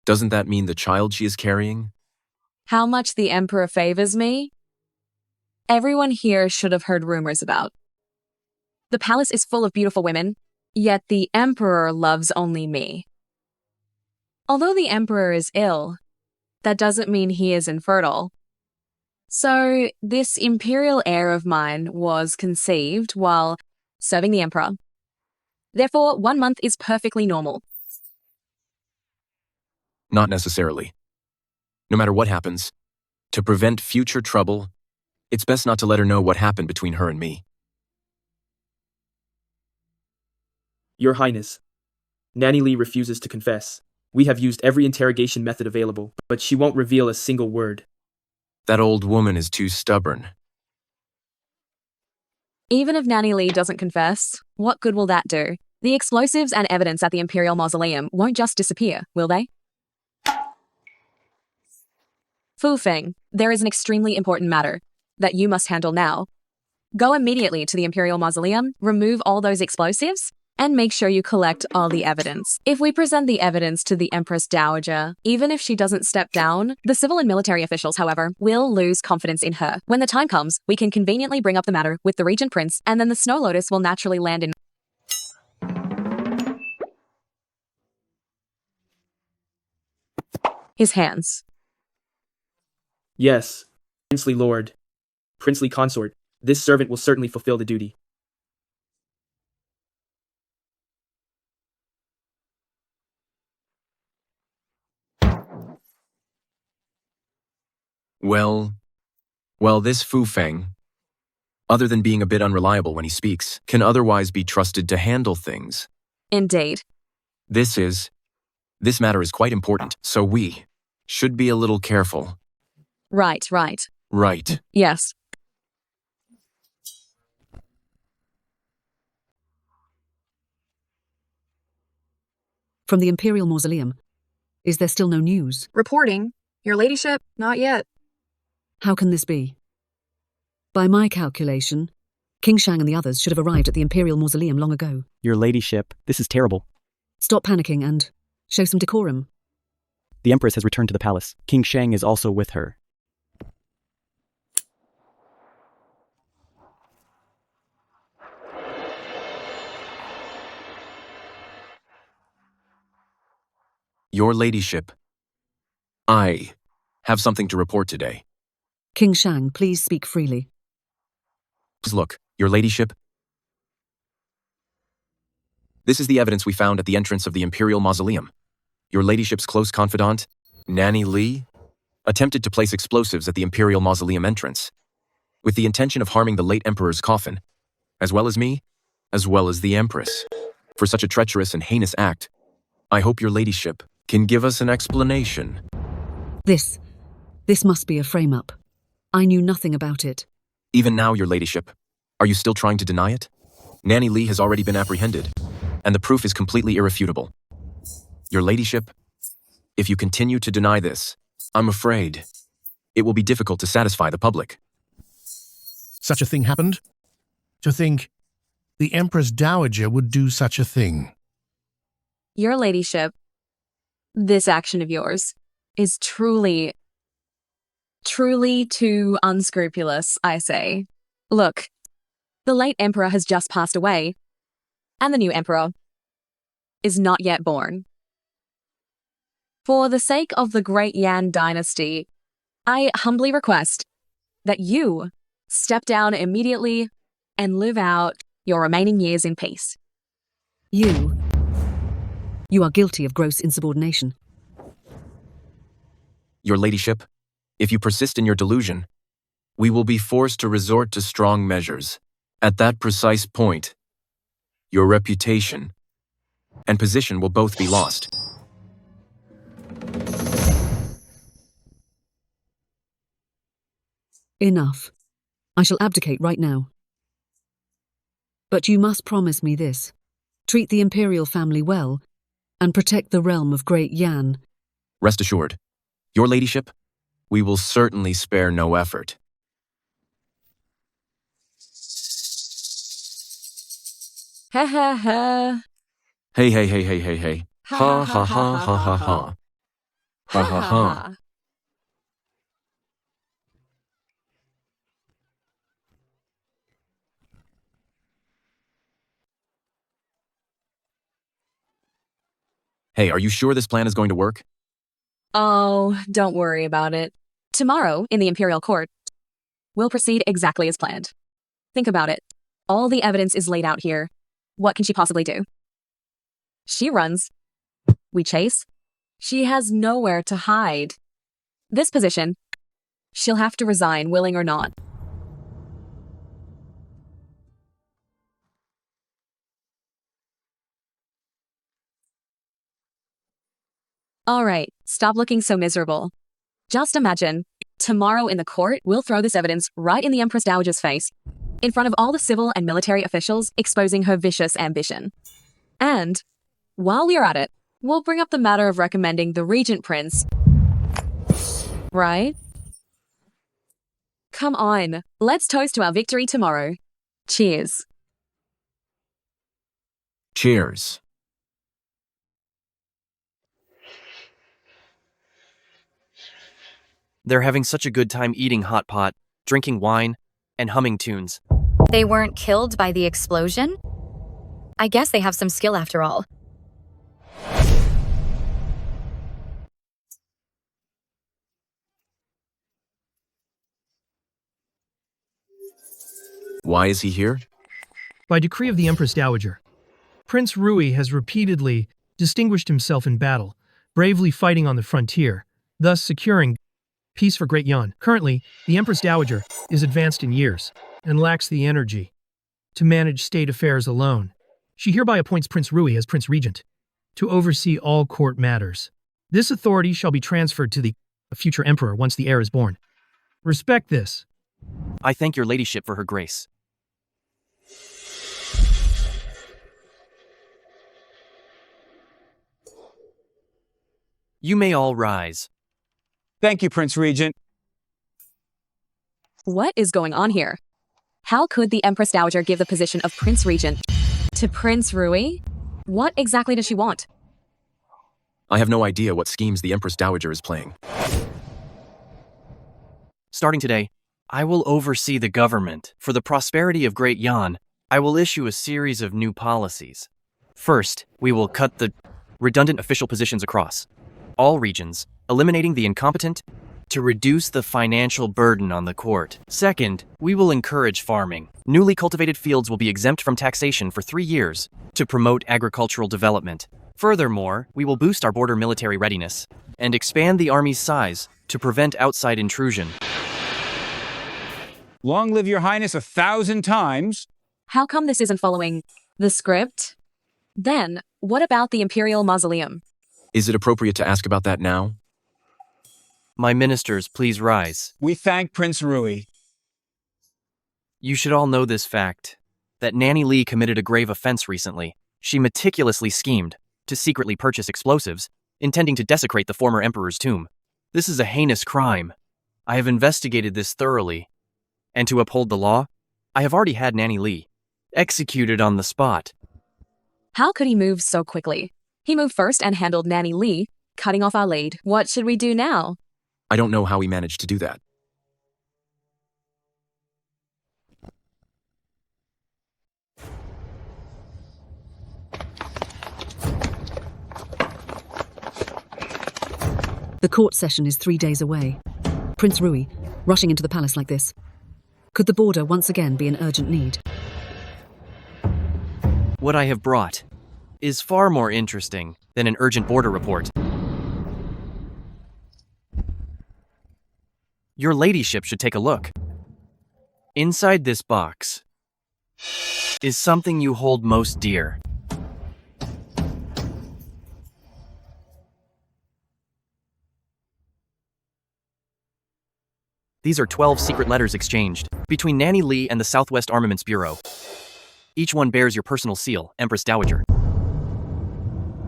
doesn't that mean the child she is carrying? How much the Emperor favors me? Everyone here should have heard rumors about. The palace is full of beautiful women, yet the Emperor loves only me. Although the Emperor is ill, that doesn't mean he is infertile. So, this imperial heir of mine was conceived while serving the Emperor. Therefore, 1 month is perfectly normal. Not necessarily. No matter what happens, to prevent future trouble, it's best not to let her know what happened between her and me. Your Highness, Nanny Lee refuses to confess. We have used every interrogation method available, but she won't reveal a single word. That old woman is too stubborn. Even if Nanny Lee doesn't confess, what good will that do? The explosives and evidence at the Imperial Mausoleum won't just disappear, will they? Fu Feng, there is an extremely important matter that you must handle now. Go immediately to the Imperial Mausoleum, remove all those explosives, and make sure you collect all the evidence. If we present the evidence to the Empress Dowager, even if she doesn't step down, the civil and military officials, however, will lose confidence in her. When the time comes, we can conveniently bring up the matter with the Regent Prince, and then the Snow Lotus will naturally land in his hands. Yes, princely lord, princely consort, this servant will certainly fulfill the duty. Well, this Fu Feng, other than being a bit unreliable when he speaks, can otherwise be trusted to handle things. Indeed. This matter is quite important, so we should be a little careful. Right. Right. Yes. From the Imperial Mausoleum, is there still no news? Reporting. Your ladyship, not yet. How can this be? By my calculation, King Shang and the others should have arrived at the Imperial Mausoleum long ago. Your ladyship, this is terrible. Stop panicking and show some decorum. The Empress has returned to the palace. King Shang is also with her. Your ladyship, I have something to report today. King Shang, please speak freely. Look, your ladyship. This is the evidence we found at the entrance of the Imperial Mausoleum. Your ladyship's close confidant, Nanny Lee, attempted to place explosives at the Imperial Mausoleum entrance, with the intention of harming the late Emperor's coffin, as well as me, as well as the Empress. For such a treacherous and heinous act, I hope your ladyship can give us an explanation. This must be a frame-up. I knew nothing about it. Even now, your ladyship, are you still trying to deny it? Nanny Lee has already been apprehended, and the proof is completely irrefutable. Your ladyship, if you continue to deny this, I'm afraid it will be difficult to satisfy the public. Such a thing happened? To think the Empress Dowager would do such a thing. Your ladyship, this action of yours is truly too unscrupulous, I say. Look, the late emperor has just passed away, and the new emperor is not yet born. For the sake of the great Yan dynasty, I humbly request that you step down immediately and live out your remaining years in peace. You are guilty of gross insubordination. Your ladyship, If you persist in your delusion, we will be forced to resort to strong measures. At that precise point, your reputation and position will both be lost. Enough. I shall abdicate right now. But you must promise me this. Treat the imperial family well, and protect the realm of Great Yan. Rest assured, your ladyship, we will certainly spare no effort. Ha ha ha. Hey, hey, hey, hey, hey, hey. Ha ha ha ha ha ha. Ha ha ha. Hey, are you sure this plan is going to work? Oh, don't worry about it. Tomorrow, in the Imperial Court, we'll proceed exactly as planned. Think about it. All the evidence is laid out here. What can she possibly do? She runs. We chase. She has nowhere to hide. This position, she'll have to resign, willing or not. All right, stop looking so miserable. Just imagine, tomorrow in the court, we'll throw this evidence right in the Empress Dowager's face, in front of all the civil and military officials, exposing her vicious ambition. And, while we are at it, we'll bring up the matter of recommending the Regent Prince. Right? Come on, let's toast to our victory tomorrow. Cheers. Cheers. They're having such a good time eating hot pot, drinking wine, and humming tunes. They weren't killed by the explosion? I guess they have some skill after all. Why is he here? By decree of the Empress Dowager, Prince Rui has repeatedly distinguished himself in battle, bravely fighting on the frontier, thus securing peace for Great Yan. Currently, the Empress Dowager is advanced in years and lacks the energy to manage state affairs alone. She hereby appoints Prince Rui as Prince Regent to oversee all court matters. This authority shall be transferred to the future emperor once the heir is born. Respect this. I thank your ladyship for her grace. You may all rise. Thank you, Prince Regent. What is going on here? How could the Empress Dowager give the position of Prince Regent to Prince Rui? What exactly does she want? I have no idea what schemes the Empress Dowager is playing. Starting today, I will oversee the government. For the prosperity of Great Yan, I will issue a series of new policies. First, we will cut the redundant official positions across all regions, eliminating the incompetent to reduce the financial burden on the court. Second, we will encourage farming. Newly cultivated fields will be exempt from taxation for 3 years to promote agricultural development. Furthermore, we will boost our border military readiness and expand the army's size to prevent outside intrusion. Long live your highness 1,000 times. How come this isn't following the script? Then, what about the Imperial Mausoleum? Is it appropriate to ask about that now? My ministers, please rise. We thank Prince Rui. You should all know this fact, that Nanny Lee committed a grave offense recently. She meticulously schemed to secretly purchase explosives, intending to desecrate the former emperor's tomb. This is a heinous crime. I have investigated this thoroughly. And to uphold the law, I have already had Nanny Lee executed on the spot. How could he move so quickly? He moved first and handled Nanny Lee, cutting off our lead. What should we do now? I don't know how he managed to do that. The court session is 3 days away. Prince Rui, rushing into the palace like this. Could the border once again be an urgent need? What I have brought is far more interesting than an urgent border report. Your ladyship should take a look. Inside this box is something you hold most dear. These are 12 secret letters exchanged between Nanny Lee and the Southwest Armaments Bureau. Each one bears your personal seal, Empress Dowager.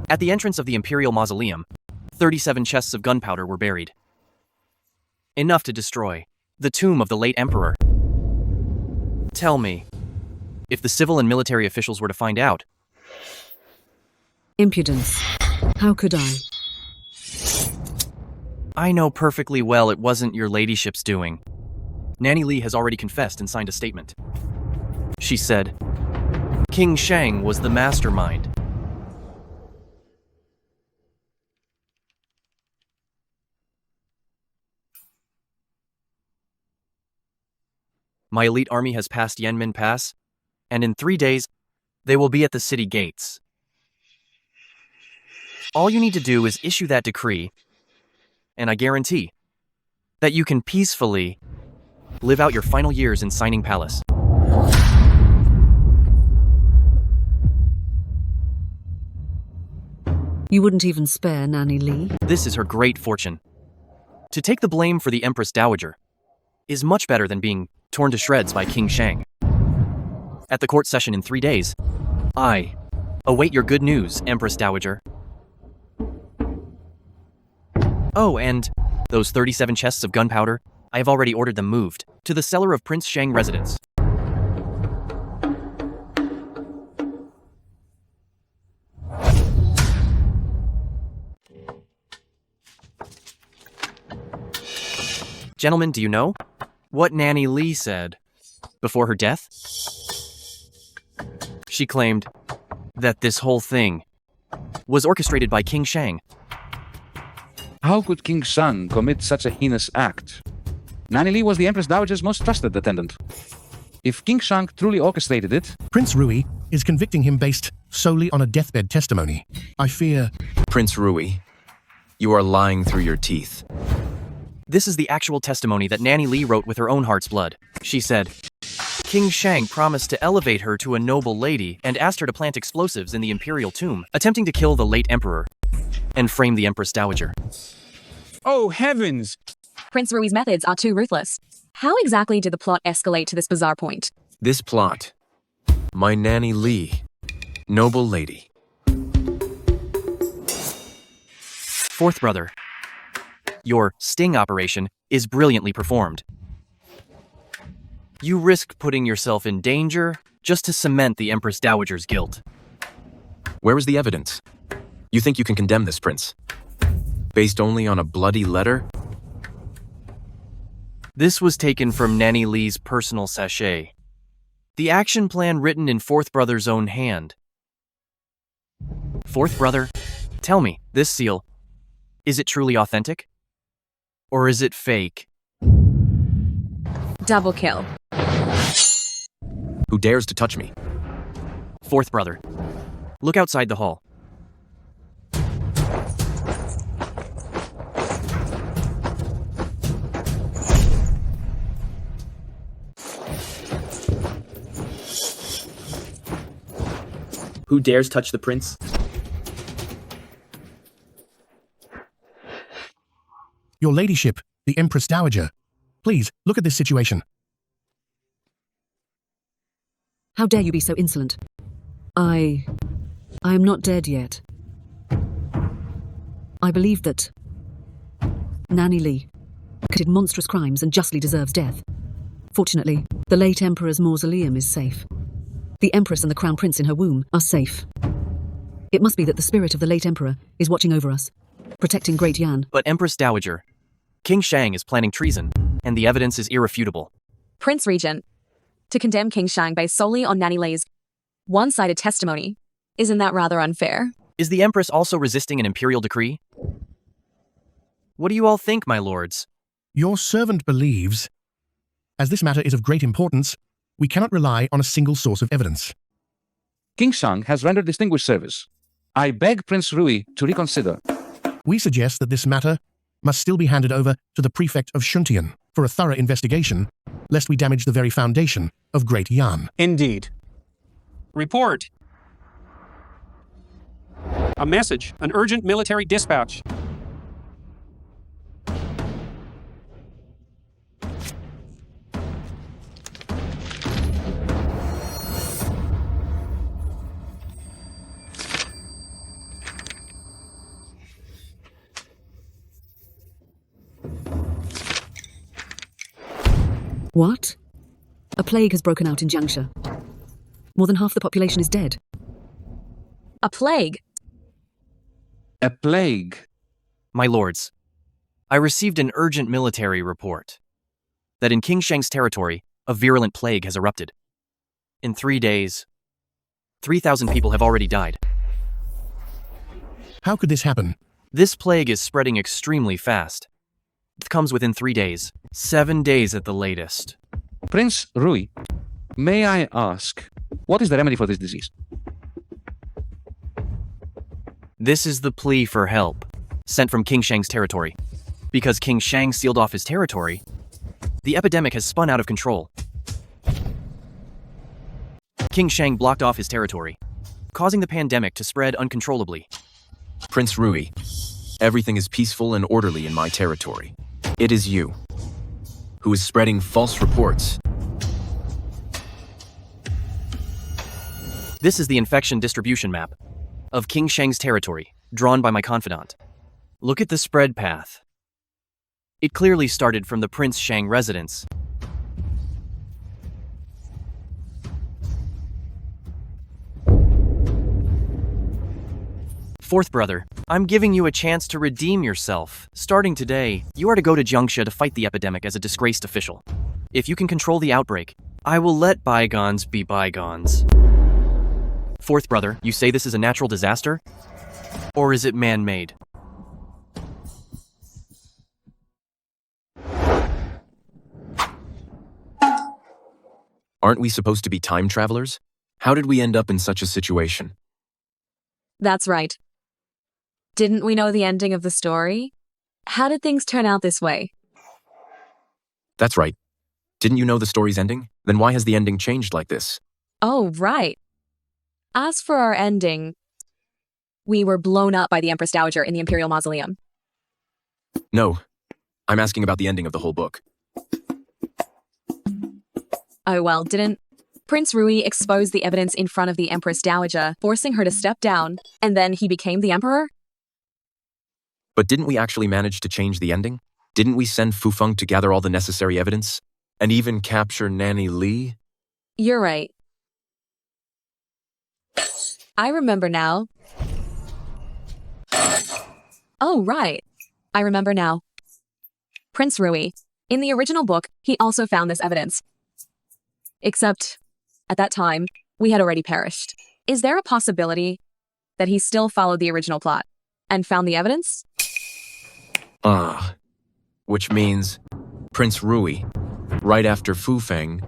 At the entrance of the Imperial Mausoleum, 37 chests of gunpowder were buried. Enough to destroy the tomb of the late Emperor. Tell me, if the civil and military officials were to find out. Impudence. How could I? I know perfectly well it wasn't your ladyship's doing. Nanny Lee has already confessed and signed a statement. She said, King Shang was the mastermind. My elite army has passed Yanmin Pass, and in 3 days, they will be at the city gates. All you need to do is issue that decree, and I guarantee that you can peacefully live out your final years in Signing Palace. You wouldn't even spare Nanny Lee? This is her great fortune. To take the blame for the Empress Dowager is much better than being torn to shreds by King Shang. At the court session in 3 days, I await your good news, Empress Dowager. Oh, and those 37 chests of gunpowder, I have already ordered them moved to the cellar of Prince Shang residence. Gentlemen, do you know what Nanny Lee said before her death? She claimed that this whole thing was orchestrated by King Shang. How could King Shang commit such a heinous act? Nanny Lee was the Empress Dowager's most trusted attendant. If King Shang truly orchestrated it... Prince Rui is convicting him based solely on a deathbed testimony. I fear... Prince Rui, you are lying through your teeth. This is the actual testimony that Nanny Lee wrote with her own heart's blood. She said, King Shang promised to elevate her to a noble lady and asked her to plant explosives in the imperial tomb, attempting to kill the late emperor and frame the Empress Dowager. Oh, heavens! Prince Rui's methods are too ruthless. How exactly did the plot escalate to this bizarre point? This plot, my Nanny Lee, noble lady. Fourth brother, your sting operation is brilliantly performed. You risk putting yourself in danger just to cement the Empress Dowager's guilt. Where is the evidence? You think you can condemn this prince? Based only on a bloody letter? This was taken from Nanny Lee's personal sachet. The action plan written in Fourth Brother's own hand. Fourth Brother, tell me, this seal, is it truly authentic? Or is it fake? Double kill. Who dares to touch me? Fourth Brother, look outside the hall. Who dares touch the prince? Your ladyship, the Empress Dowager. Please, look at this situation. How dare you be so insolent? I am not dead yet. I believe that Nanny Lee committed monstrous crimes and justly deserves death. Fortunately, the late Emperor's mausoleum is safe. The Empress and the Crown Prince in her womb are safe. It must be that the spirit of the late Emperor is watching over us, protecting Great Yan. But Empress Dowager, King Shang is planning treason, and the evidence is irrefutable. Prince Regent, to condemn King Shang based solely on Nanny Lee's one-sided testimony, isn't that rather unfair? Is the Empress also resisting an imperial decree? What do you all think, my lords? Your servant believes, as this matter is of great importance, we cannot rely on a single source of evidence. King Shang has rendered distinguished service. I beg Prince Rui to reconsider. We suggest that this matter must still be handed over to the prefect of Shuntian for a thorough investigation, lest we damage the very foundation of Great Yan. Indeed. Report. A message, an urgent military dispatch. What? A plague has broken out in Jiangxia. More than half the population is dead. A plague? A plague? My lords, I received an urgent military report that in King Shang's territory, a virulent plague has erupted. In 3 days, 3,000 people have already died. How could this happen? This plague is spreading extremely fast. It comes within 3 days, 7 days at the latest. Prince Rui, may I ask, what is the remedy for this disease? This is the plea for help, sent from King Shang's territory. Because King Shang sealed off his territory, the epidemic has spun out of control. King Shang blocked off his territory, causing the pandemic to spread uncontrollably. Prince Rui, everything is peaceful and orderly in my territory. It is you who is spreading false reports. This is the infection distribution map of King Shang's territory, drawn by my confidant. Look at the spread path. It clearly started from the Prince Shang residence. Fourth brother, I'm giving you a chance to redeem yourself. Starting today, you are to go to Jiangxia to fight the epidemic as a disgraced official. If you can control the outbreak, I will let bygones be bygones. Fourth brother, you say this is a natural disaster? Or is it man-made? Aren't we supposed to be time travelers? How did we end up in such a situation? That's right. Didn't we know the ending of the story? How did things turn out this way? That's right. Didn't you know the story's ending? Then why has the ending changed like this? Oh, right. As for our ending, we were blown up by the Empress Dowager in the Imperial Mausoleum. No, I'm asking about the ending of the whole book. Oh well, didn't Prince Rui expose the evidence in front of the Empress Dowager, forcing her to step down, and then he became the emperor? But didn't we actually manage to change the ending? Didn't we send Fu Feng to gather all the necessary evidence? And even capture Nanny Li? You're right. I remember now. Oh, right. I remember now. Prince Rui. In the original book, he also found this evidence. Except, at that time, we had already perished. Is there a possibility that he still followed the original plot and found the evidence? Which means Prince Rui, right after Fu Feng,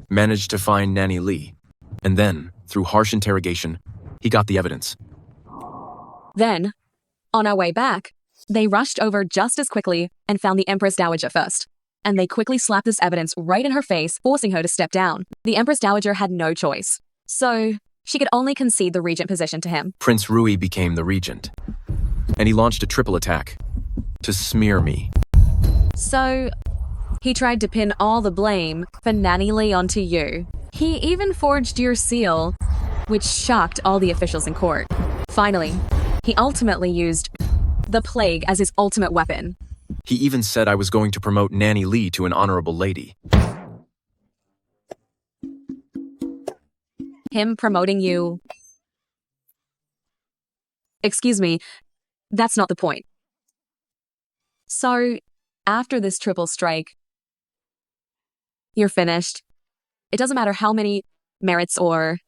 managed to find Nanny Li, and then, through harsh interrogation, he got the evidence. Then, on our way back, they rushed over just as quickly and found the Empress Dowager first. And they quickly slapped this evidence right in her face, forcing her to step down. The Empress Dowager had no choice. So, she could only concede the regent position to him. Prince Rui became the regent, and he launched a triple attack to smear me. So, he tried to pin all the blame for Nanny Li onto you. He even forged your seal, which shocked all the officials in court. Finally, he ultimately used the plague as his ultimate weapon. He even said I was going to promote Nanny Li to an honorable lady. Him promoting you... Excuse me, that's not the point. So, after this triple strike, you're finished. It doesn't matter how many merits or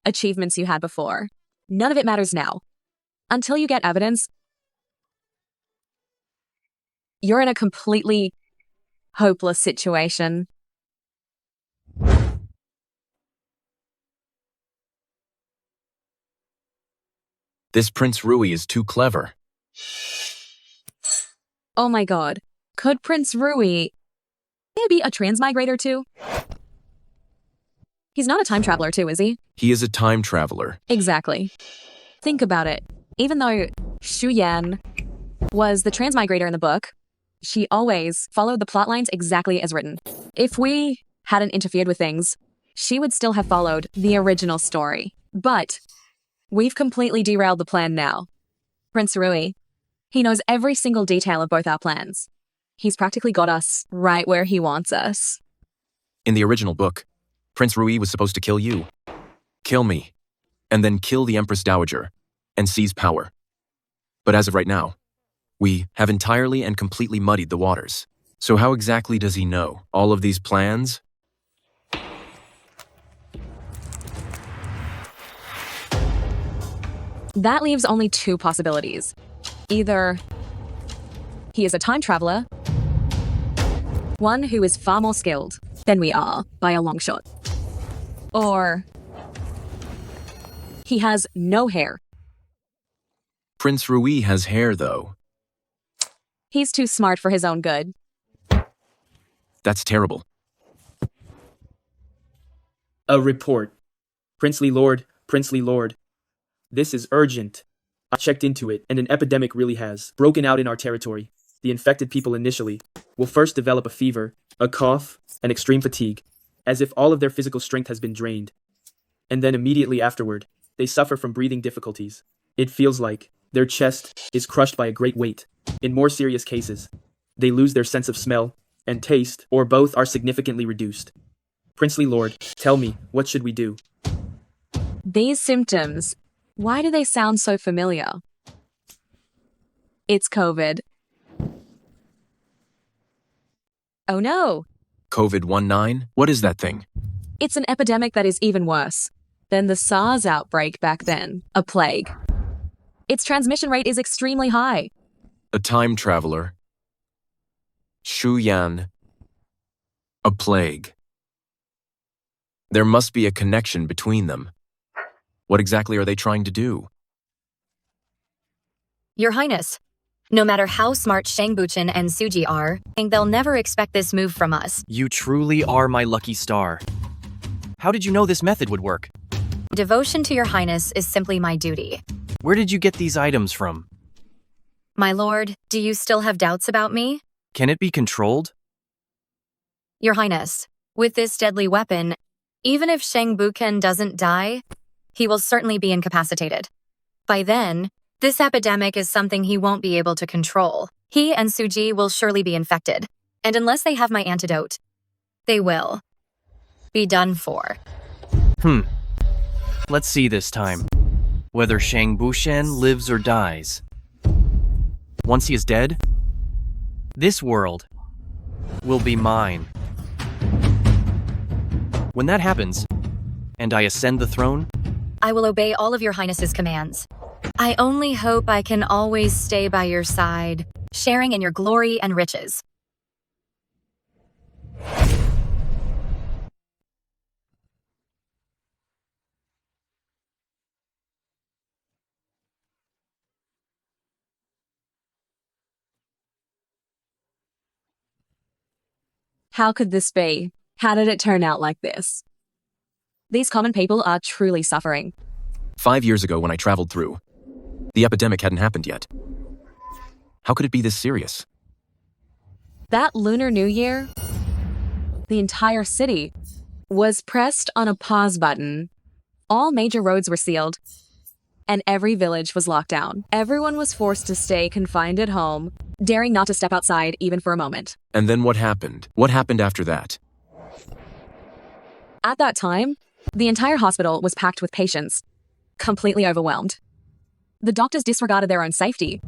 achievements you had before. None of it matters now. Until you get evidence, you're in a completely hopeless situation. This Prince Rui is too clever. Oh my god. Could Prince Rui be a transmigrator too? He's not a time traveler too, is he? He is a time traveler. Exactly. Think about it. Even though Shu Yan was the transmigrator in the book, she always followed the plot lines exactly as written. If we hadn't interfered with things, she would still have followed the original story. But we've completely derailed the plan now. Prince Rui, he knows every single detail of both our plans. He's practically got us right where he wants us. In the original book, Prince Rui was supposed to kill you, kill me, and then kill the Empress Dowager and seize power. But as of right now, we have entirely and completely muddied the waters. So how exactly does he know all of these plans? That leaves only two possibilities. Either he is a time traveler, one who is far more skilled than we are by a long shot, or he has no hair. Prince Rui has hair, though. He's too smart for his own good. That's terrible. A report. Princely Lord, Princely Lord. This is urgent. I checked into it, and an epidemic really has broken out in our territory. The infected people initially will first develop a fever, a cough, and extreme fatigue, as if all of their physical strength has been drained. And then immediately afterward, they suffer from breathing difficulties. It feels like their chest is crushed by a great weight. In more serious cases, they lose their sense of smell and taste, or both are significantly reduced. Princely Lord, tell me, what should we do? These symptoms, why do they sound so familiar? It's COVID. Oh no! COVID-19? What is that thing? It's an epidemic that is even worse than the SARS outbreak back then, a plague. Its transmission rate is extremely high. A time traveler. Shu Yan. A plague. There must be a connection between them. What exactly are they trying to do? Your Highness, no matter how smart Shang Buchen and Suji are, they'll never expect this move from us. You truly are my lucky star. How did you know this method would work? Devotion to your Highness is simply my duty. Where did you get these items from? My lord, do you still have doubts about me? Can it be controlled? Your Highness, with this deadly weapon, even if Shang Buchen doesn't die, he will certainly be incapacitated. By then, this epidemic is something he won't be able to control. He and Suji will surely be infected, and unless they have my antidote, they will be done for. Let's see this time. Whether Shang Bushen lives or dies. Once he is dead, this world will be mine. When that happens, and I ascend the throne, I will obey all of your Highness's commands. I only hope I can always stay by your side, sharing in your glory and riches. How could this be? How did it turn out like this? These common people are truly suffering. 5 years ago when I traveled through, the epidemic hadn't happened yet. How could it be this serious? That Lunar New Year, the entire city was pressed on a pause button. All major roads were sealed, and every village was locked down. Everyone was forced to stay confined at home, daring not to step outside even for a moment. And then what happened? What happened after that? At that time, the entire hospital was packed with patients, completely overwhelmed. The doctors disregarded their own safety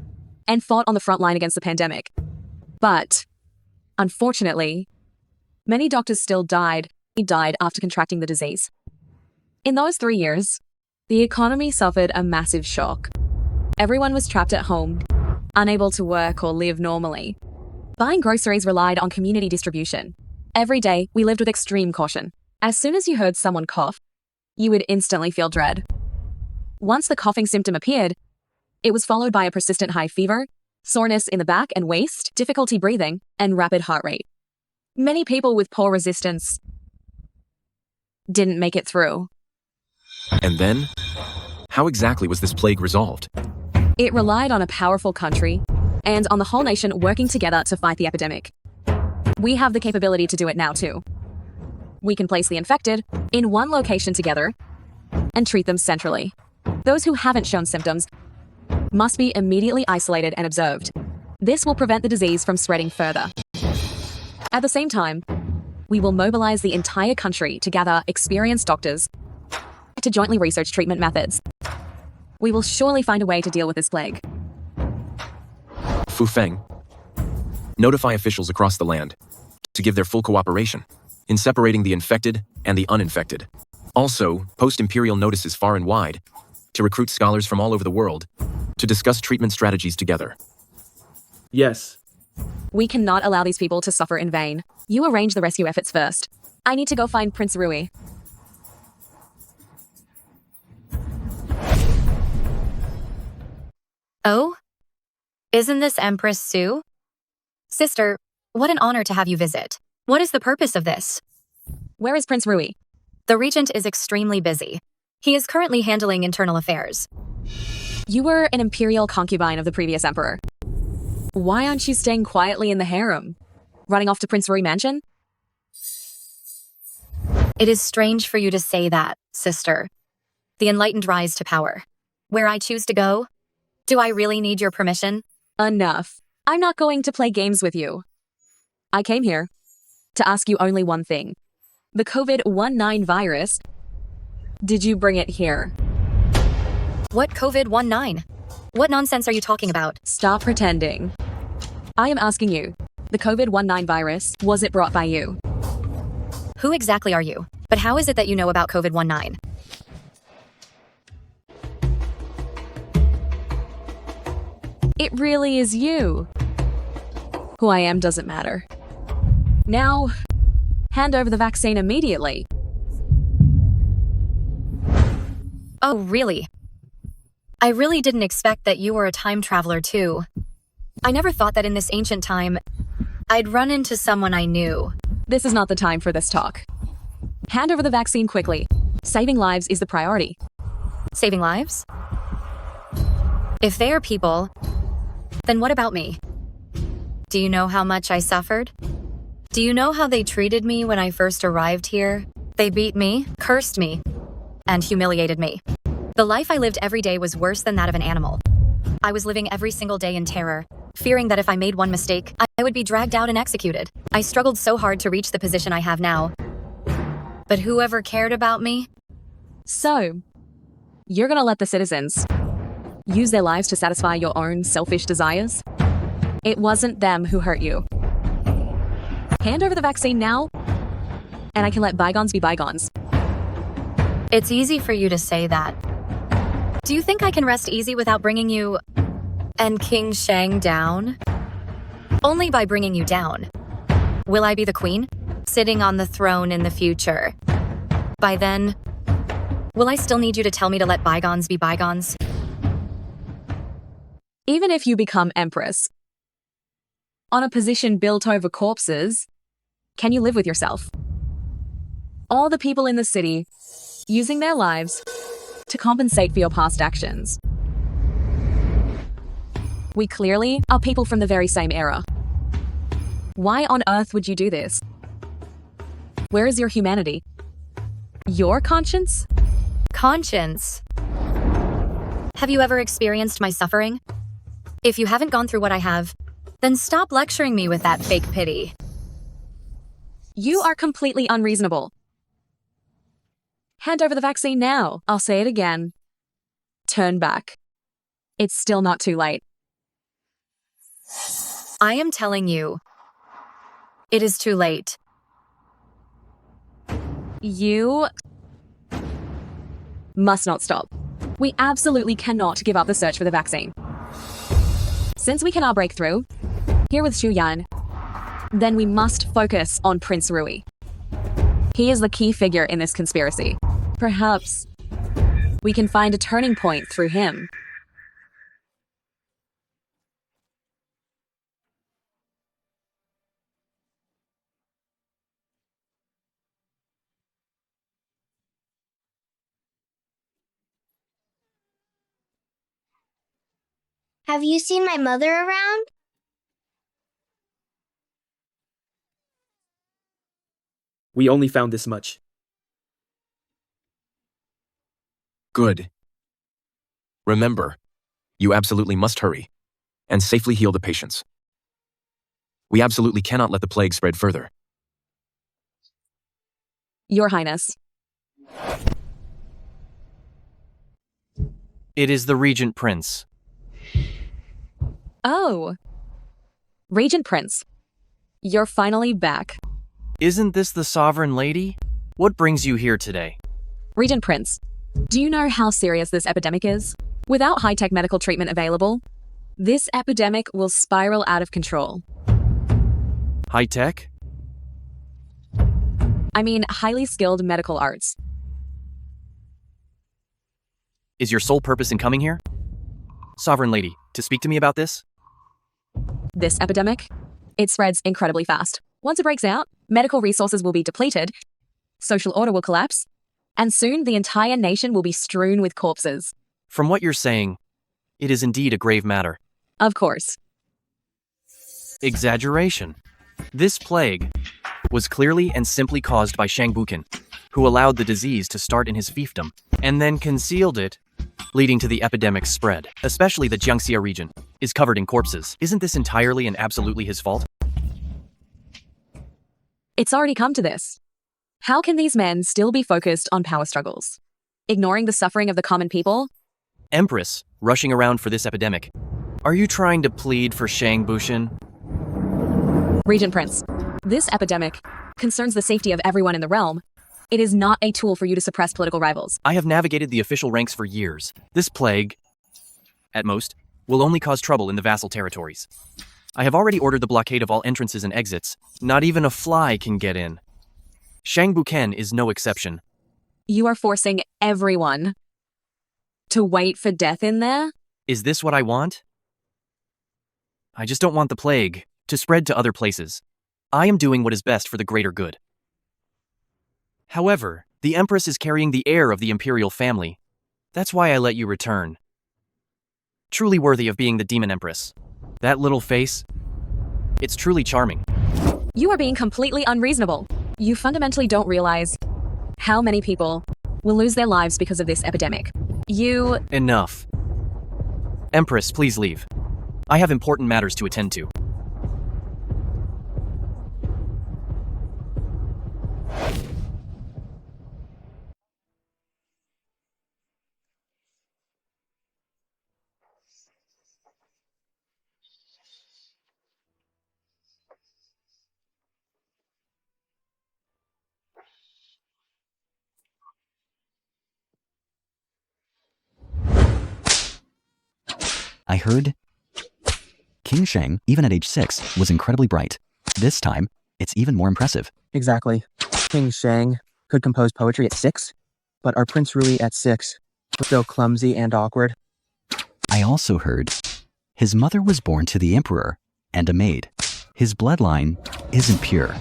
and fought on the front line against the pandemic. But, unfortunately, many doctors still died after contracting the disease. In those 3 years, the economy suffered a massive shock. Everyone was trapped at home, unable to work or live normally. Buying groceries relied on community distribution. Every day, we lived with extreme caution. As soon as you heard someone cough, you would instantly feel dread. Once the coughing symptom appeared, it was followed by a persistent high fever, soreness in the back and waist, difficulty breathing, and rapid heart rate. Many people with poor resistance didn't make it through. And then, how exactly was this plague resolved? It relied on a powerful country and on the whole nation working together to fight the epidemic. We have the capability to do it now too. We can place the infected in one location together and treat them centrally. Those who haven't shown symptoms must be immediately isolated and observed. This will prevent the disease from spreading further. At the same time, we will mobilize the entire country to gather experienced doctors to jointly research treatment methods. We will surely find a way to deal with this plague. Fu Feng, notify officials across the land to give their full cooperation in separating the infected and the uninfected. Also, post imperial notices far and wide to recruit scholars from all over the world to discuss treatment strategies together. Yes. We cannot allow these people to suffer in vain. You arrange the rescue efforts first. I need to go find Prince Rui. Oh? Isn't this Empress Sue? Sister, what an honor to have you visit. What is the purpose of this? Where is Prince Rui? The regent is extremely busy. He is currently handling internal affairs. You were an imperial concubine of the previous emperor. Why aren't you staying quietly in the harem? Running off to Prince Rui Mansion? It is strange for you to say that, sister. The enlightened rise to power. Where I choose to go? Do I really need your permission? Enough. I'm not going to play games with you. I came here to ask you only one thing. The COVID-19 virus, did you bring it here? What COVID-19? What nonsense are you talking about? Stop pretending. I am asking you, the COVID-19 virus, was it brought by you? Who exactly are you? But how is it that you know about COVID-19? It really is you. Who I am doesn't matter. Now, hand over the vaccine immediately. Oh, really? I really didn't expect that you were a time traveler too. I never thought that in this ancient time, I'd run into someone I knew. This is not the time for this talk. Hand over the vaccine quickly. Saving lives is the priority. Saving lives? If they are people, then what about me? Do you know how much I suffered? Do you know how they treated me when I first arrived here? They beat me, cursed me, and humiliated me. The life I lived every day was worse than that of an animal. I was living every single day in terror, fearing that if I made one mistake, I would be dragged out and executed. I struggled so hard to reach the position I have now. But whoever cared about me? So, you're gonna let the citizens use their lives to satisfy your own selfish desires? It wasn't them who hurt you. Hand over the vaccine now, and I can let bygones be bygones. It's easy for you to say that. Do you think I can rest easy without bringing you and King Shang down? Only by bringing you down. Will I be the queen, sitting on the throne in the future? By then, will I still need you to tell me to let bygones be bygones? Even if you become empress, on a position built over corpses, can you live with yourself? All the people in the city using their lives to compensate for your past actions. We clearly are people from the very same era. Why on earth would you do this? Where is your humanity? Your conscience? Conscience? Have you ever experienced my suffering? If you haven't gone through what I have, then stop lecturing me with that fake pity. You are completely unreasonable. Hand over the vaccine now. I'll say it again. Turn back. It's still not too late. I am telling you, it is too late. You must not stop. We absolutely cannot give up the search for the vaccine. Since we cannot break through here with Xu Yan, then we must focus on Prince Rui. He is the key figure in this conspiracy. Perhaps we can find a turning point through him. Have you seen my mother around? We only found this much. Good. Remember, you absolutely must hurry and safely heal the patients. We absolutely cannot let the plague spread further. Your Highness. It is the Regent Prince. Oh. Regent Prince. You're finally back. Isn't this the Sovereign Lady? What brings you here today? Regent Prince, do you know how serious this epidemic is? Without high-tech medical treatment available, this epidemic will spiral out of control. High tech? I mean, highly skilled medical arts. Is your sole purpose in coming here? Sovereign Lady, to speak to me about this? This epidemic, it spreads incredibly fast. Once it breaks out, medical resources will be depleted, social order will collapse, and soon the entire nation will be strewn with corpses. From what you're saying, it is indeed a grave matter. Of course. Exaggeration. This plague was clearly and simply caused by Shang Bukin, who allowed the disease to start in his fiefdom, and then concealed it, leading to the epidemic's spread. Especially the Jiangxia region is covered in corpses. Isn't this entirely and absolutely his fault? It's already come to this. How can these men still be focused on power struggles, ignoring the suffering of the common people? Empress, rushing around for this epidemic. Are you trying to plead for Shang Bushin? Regent Prince, this epidemic concerns the safety of everyone in the realm. It is not a tool for you to suppress political rivals. I have navigated the official ranks for years. This plague, at most, will only cause trouble in the vassal territories. I have already ordered the blockade of all entrances and exits. Not even a fly can get in. Shang Buken is no exception. You are forcing everyone to wait for death in there? Is this what I want? I just don't want the plague to spread to other places. I am doing what is best for the greater good. However, the Empress is carrying the heir of the imperial family. That's why I let you return. Truly worthy of being the Demon Empress. That little face, it's truly charming. You are being completely unreasonable. You fundamentally don't realize how many people will lose their lives because of this epidemic. You... Enough. Empress, please leave. I have important matters to attend to. I heard King Shang, even at age 6, was incredibly bright. This time, it's even more impressive. Exactly. King Shang could compose poetry at 6, but our Prince Rui at 6 was so clumsy and awkward. I also heard his mother was born to the Emperor and a maid. His bloodline isn't pure.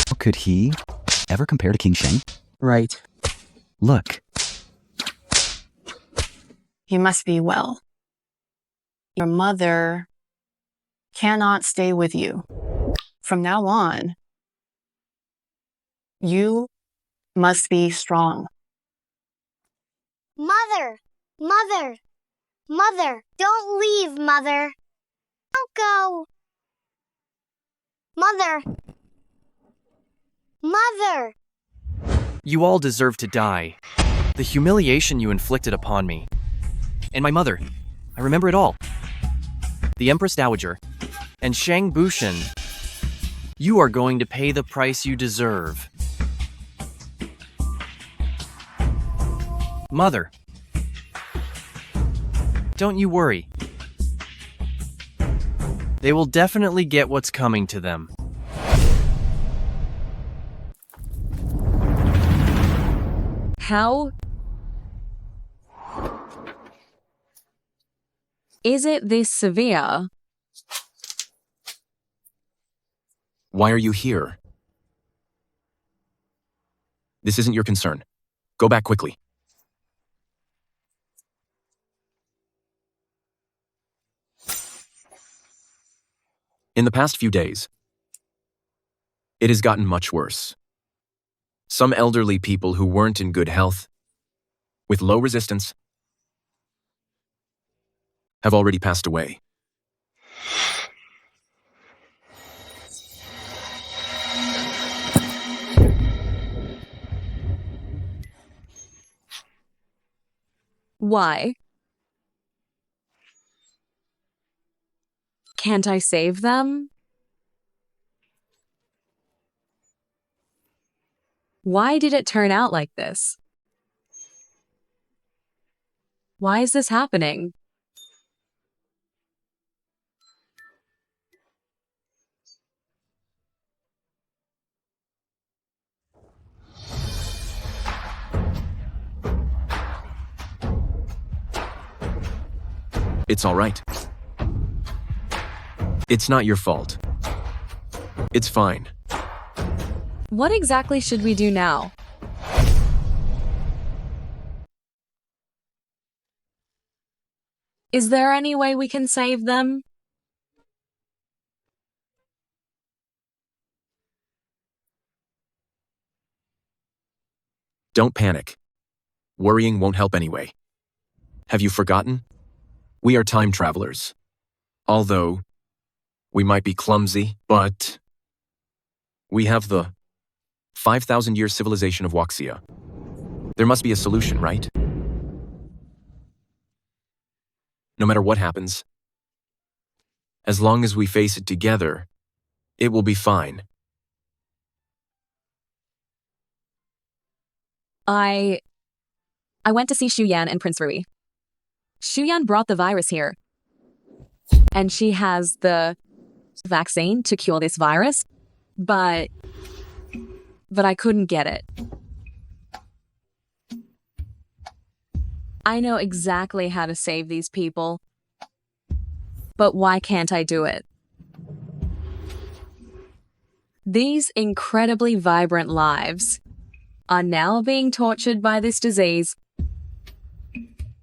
How could he ever compare to King Shang? Right. Look. You must be well. Your mother cannot stay with you. From now on, you must be strong. Mother! Mother! Mother! Don't leave, Mother! Don't go! Mother! Mother! You all deserve to die. The humiliation you inflicted upon me. And my mother. I remember it all. The Empress Dowager. And Shang Bushin. You are going to pay the price you deserve. Mother. Don't you worry. They will definitely get what's coming to them. How is it this severe? Why are you here? This isn't your concern. Go back quickly. In the past few days, it has gotten much worse. Some elderly people who weren't in good health, with low resistance, have already passed away. Why? Can't I save them? Why did it turn out like this? Why is this happening? It's all right. It's not your fault. It's fine. What exactly should we do now? Is there any way we can save them? Don't panic. Worrying won't help anyway. Have you forgotten? We are time travelers. Although, we might be clumsy, but we have the 5,000-year civilization of Waxia. There must be a solution, right? No matter what happens, as long as we face it together, it will be fine. I went to see Shu Yan and Prince Rui. Shu Yan brought the virus here. And she has the vaccine to cure this virus, but I couldn't get it. I know exactly how to save these people, but why can't I do it? These incredibly vibrant lives are now being tortured by this disease,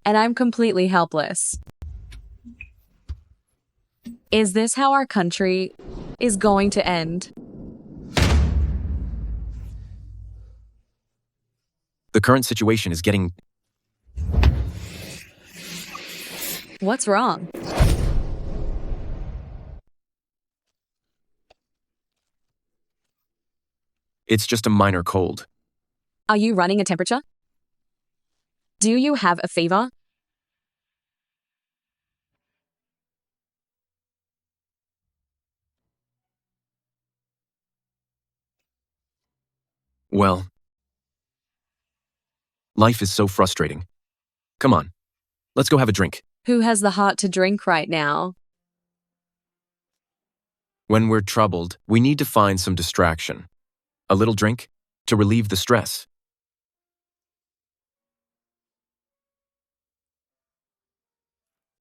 and I'm completely helpless. Is this how our country is going to end? The current situation is getting... What's wrong? It's just a minor cold. Are you running a temperature? Do you have a fever? Well, life is so frustrating. Come on, let's go have a drink. Who has the heart to drink right now? When we're troubled, we need to find some distraction. A little drink to relieve the stress.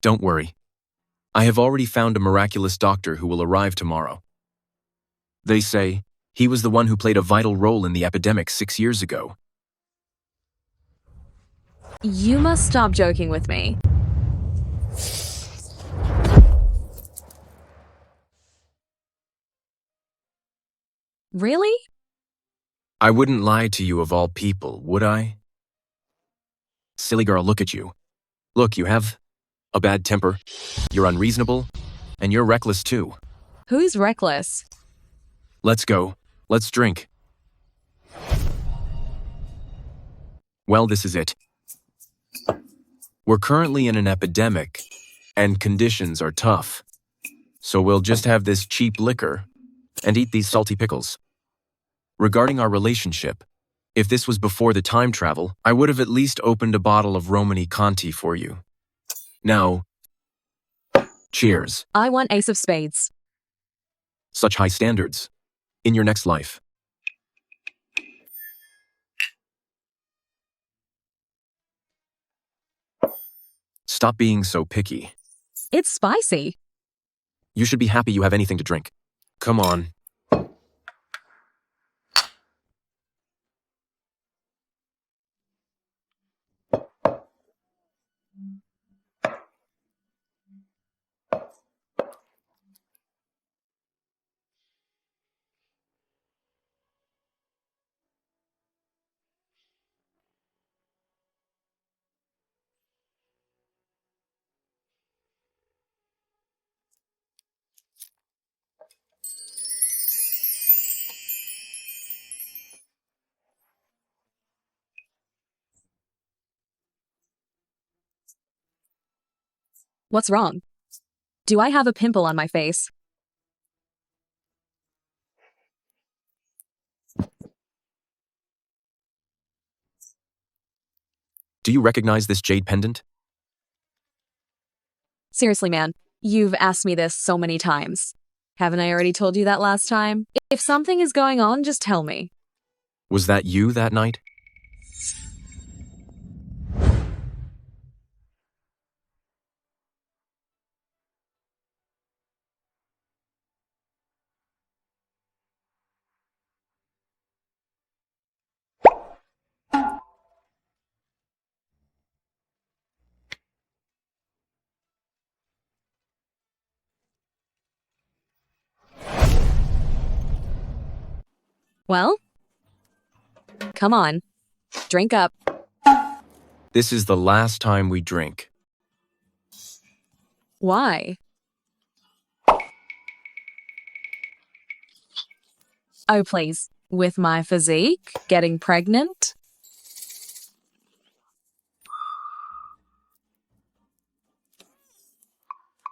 Don't worry. I have already found a miraculous doctor who will arrive tomorrow. They say he was the one who played a vital role in the epidemic 6 years ago. You must stop joking with me. Really? I wouldn't lie to you of all people, would I? Silly girl, look at you. Look, you have a bad temper, you're unreasonable, and you're reckless too. Who's reckless? Let's go. Let's drink. Well, this is it. We're currently in an epidemic, and conditions are tough. So we'll just have this cheap liquor and eat these salty pickles. Regarding our relationship, if this was before the time travel, I would have at least opened a bottle of Romani Conti for you. Now, cheers. I want Ace of Spades. Such high standards. In your next life. Stop being so picky. It's spicy. You should be happy you have anything to drink. Come on. What's wrong? Do I have a pimple on my face? Do you recognize this jade pendant? Seriously, man, you've asked me this so many times. Haven't I already told you that last time? If something is going on, just tell me. Was that you that night? Well? Come on. Drink up. This is the last time we drink. Why? Oh, please. With my physique? Getting pregnant?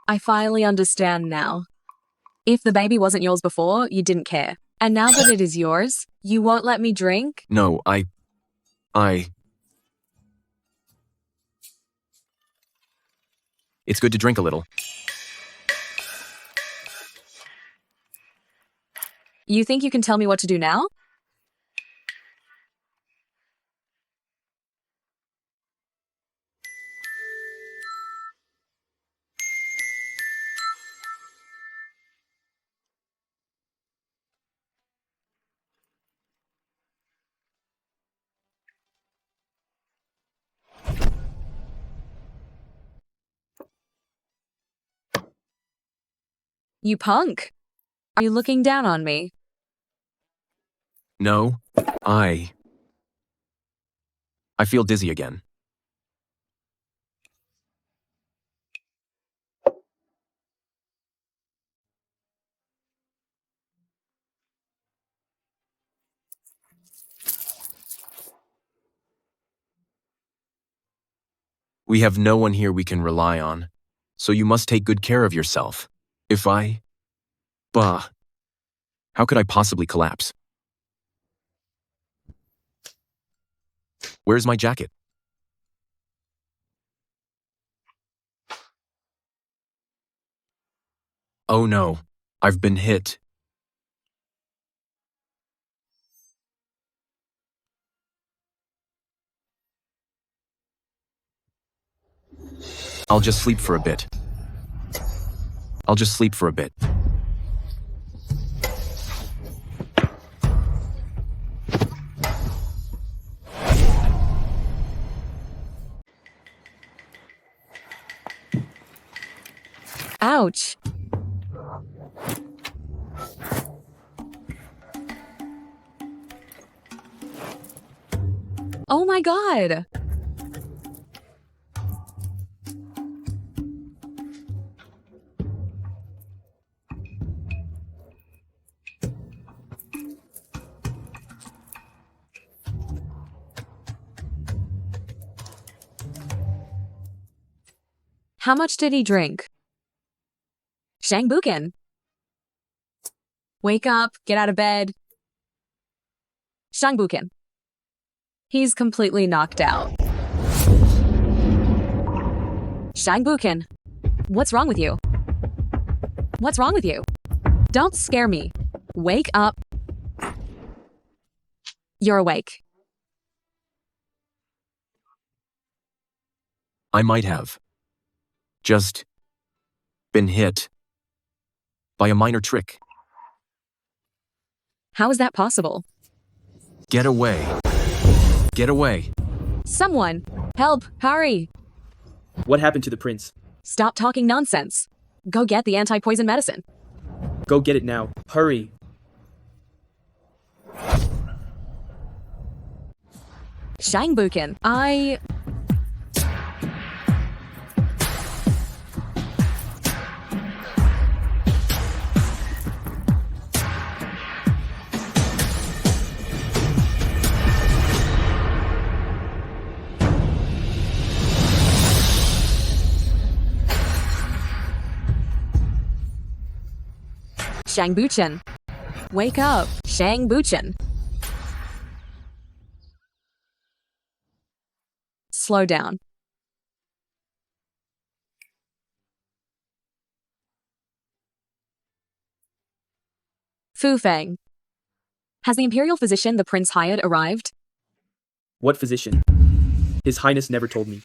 I finally understand now. If the baby wasn't yours before, you didn't care. And now that it is yours, you won't let me drink? No, It's good to drink a little. You think you can tell me what to do now? You punk! Are you looking down on me? No, I feel dizzy again. We have no one here we can rely on, so you must take good care of yourself. How could I possibly collapse? Where's my jacket? Oh no, I've been hit. I'll just sleep for a bit. Ouch! Oh my god! How much did he drink? Shangbukin. Wake up, get out of bed. Shangbukin. He's completely knocked out. Shangbukin. What's wrong with you? What's wrong with you? Don't scare me. Wake up. You're awake. I might have just been hit by a minor trick. How is that possible? Get away. Get away. Someone! Help! Hurry! What happened to the prince? Stop talking nonsense. Go get the anti-poison medicine. Go get it now. Hurry. Shangbukin, Shang Buchen. Wake up, Shang Buchen. Slow down. Fu Feng. Has the imperial physician the prince hired arrived? What physician? His Highness never told me.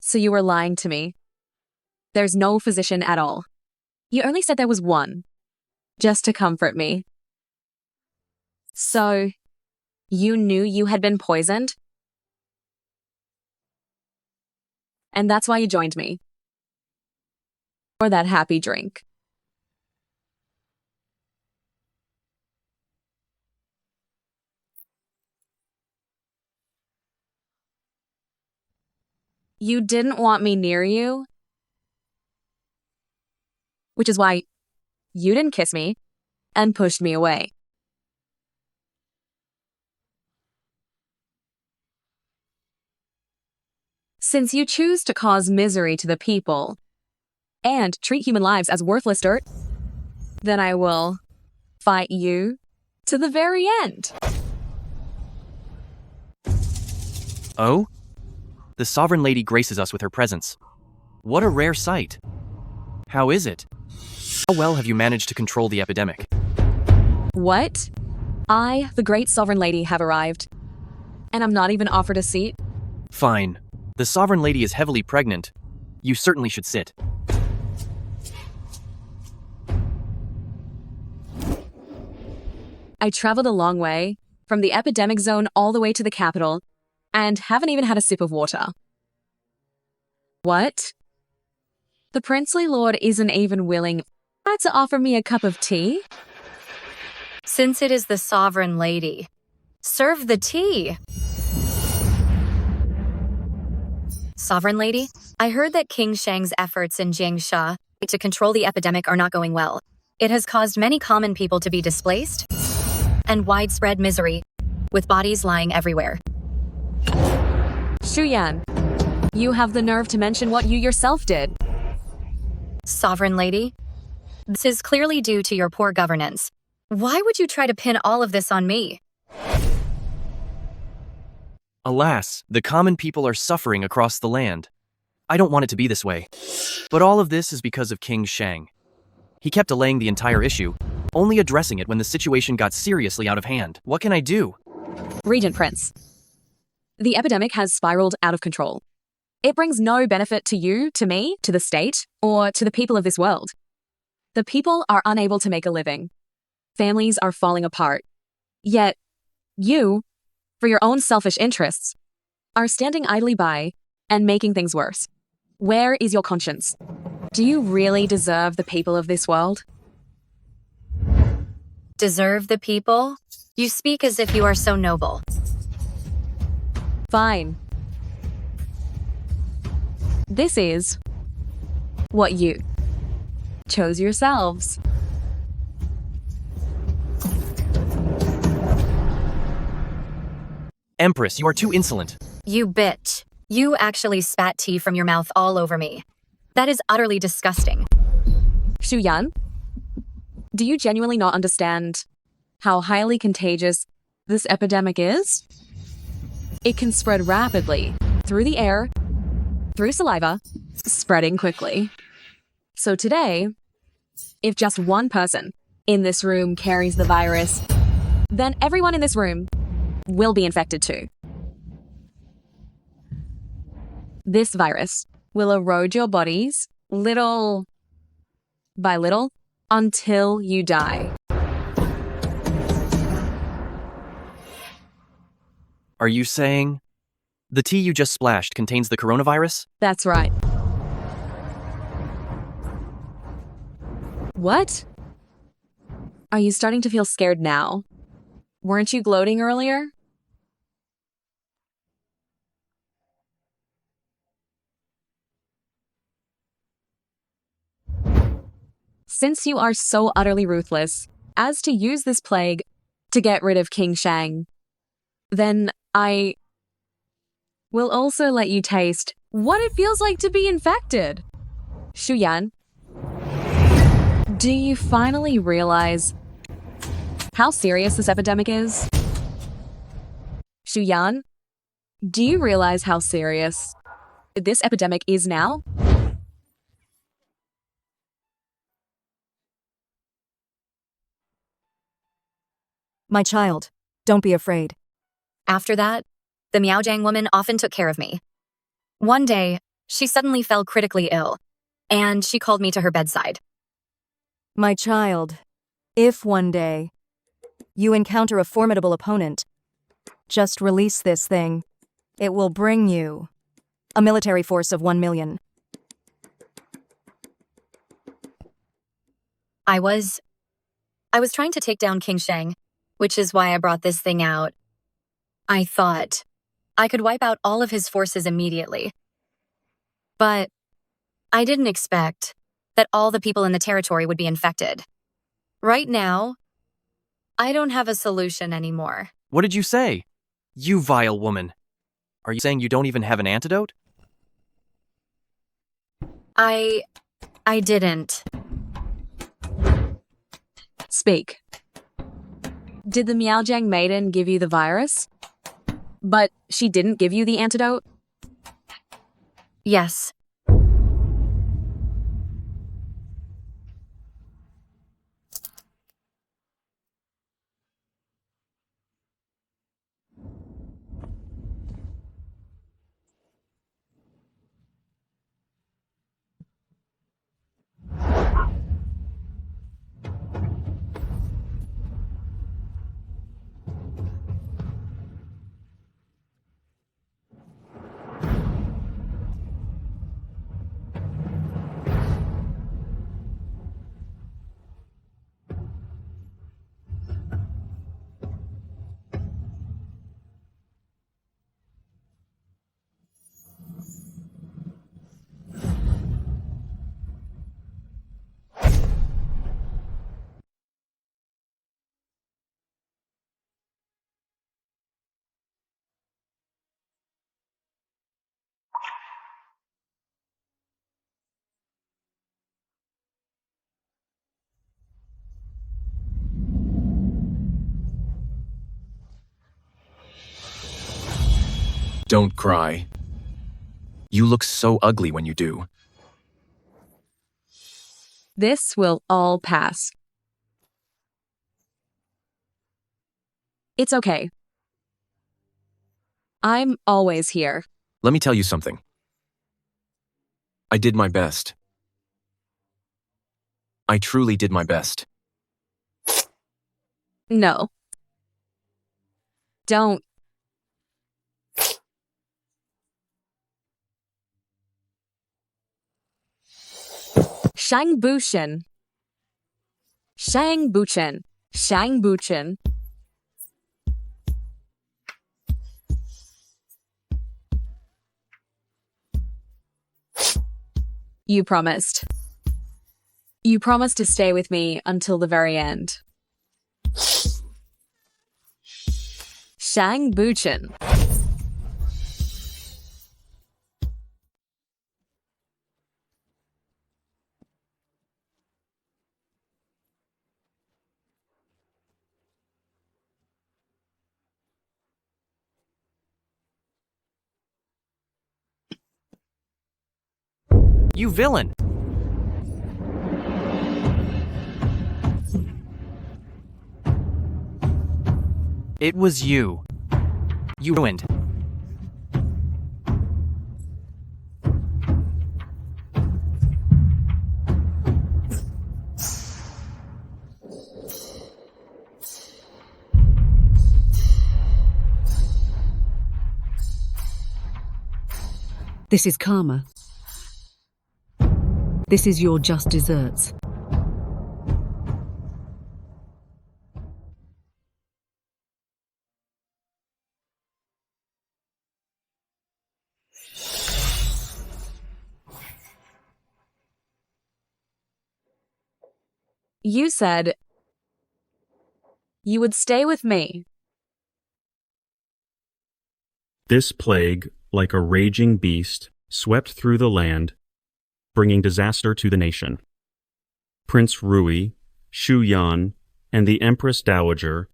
So you were lying to me. There's no physician at all. You only said there was one, just to comfort me. So, you knew you had been poisoned? And that's why you joined me. For that happy drink. You didn't want me near you, which is why you didn't kiss me and pushed me away. Since you choose to cause misery to the people and treat human lives as worthless dirt, then I will fight you to the very end. Oh? The Sovereign Lady graces us with her presence. What a rare sight. How is it? How well have you managed to control the epidemic? What? I, the great Sovereign Lady, have arrived. And I'm not even offered a seat? Fine. The Sovereign Lady is heavily pregnant. You certainly should sit. I traveled a long way, from the epidemic zone all the way to the capital, and haven't even had a sip of water. What? The princely lord isn't even willing to offer me a cup of tea? Since it is the sovereign lady, serve the tea. Sovereign lady, I heard that King Shang's efforts in Jiangxia to control the epidemic are not going well. It has caused many common people to be displaced and widespread misery, with bodies lying everywhere. Shuyan, you have the nerve to mention what you yourself did. Sovereign lady, this is clearly due to your poor governance. Why would you try to pin all of this on me? Alas, the common people are suffering across the land. I don't want it to be this way. But all of this is because of King Shang. He kept delaying the entire issue, only addressing it when the situation got seriously out of hand. What can I do? Regent Prince, the epidemic has spiraled out of control. It brings no benefit to you, to me, to the state, or to the people of this world. The people are unable to make a living. Families are falling apart. Yet, you, for your own selfish interests, are standing idly by and making things worse. Where is your conscience? Do you really deserve the people of this world? Deserve the people? You speak as if you are so noble. Fine. This is what you chose yourselves. Empress, you are too insolent. You bitch. You actually spat tea from your mouth all over me. That is utterly disgusting. Shuyan, do you genuinely not understand how highly contagious this epidemic is? It can spread rapidly through the air, through saliva, spreading quickly. So today, if just one person in this room carries the virus, then everyone in this room will be infected too. This virus will erode your bodies little by little until you die. Are you saying the tea you just splashed contains the coronavirus? That's right. What? Are you starting to feel scared now? Weren't you gloating earlier? Since you are so utterly ruthless as to use this plague to get rid of King Shang, then I will also let you taste what it feels like to be infected. Shuyan, do you finally realize how serious this epidemic is? Shuyan, do you realize how serious this epidemic is now? My child, don't be afraid. After that, the Miaojiang woman often took care of me. One day, she suddenly fell critically ill, and she called me to her bedside. My child, if one day you encounter a formidable opponent, just release this thing. It will bring you a military force of 1 million. I was trying to take down King Shang, which is why I brought this thing out. I thought I could wipe out all of his forces immediately. But I didn't expect that all the people in the territory would be infected. Right now, I don't have a solution anymore. What did you say? You vile woman. Are you saying you don't even have an antidote? I didn't. Speak. Did the Miaojiang maiden give you the virus? But she didn't give you the antidote? Yes. Don't cry. You look so ugly when you do. This will all pass. It's okay. I'm always here. Let me tell you something. I did my best. I truly did my best. No. Don't. Shang Bushen. Shang Buchen. Shang Buchen. You promised. You promised to stay with me until the very end. Shang Buchen. You villain! It was you. You ruined. This is karma. This is your just desserts. You said you would stay with me. This plague, like a raging beast, swept through the land, bringing disaster to the nation. Prince Rui, Shu Yan, and the Empress Dowager,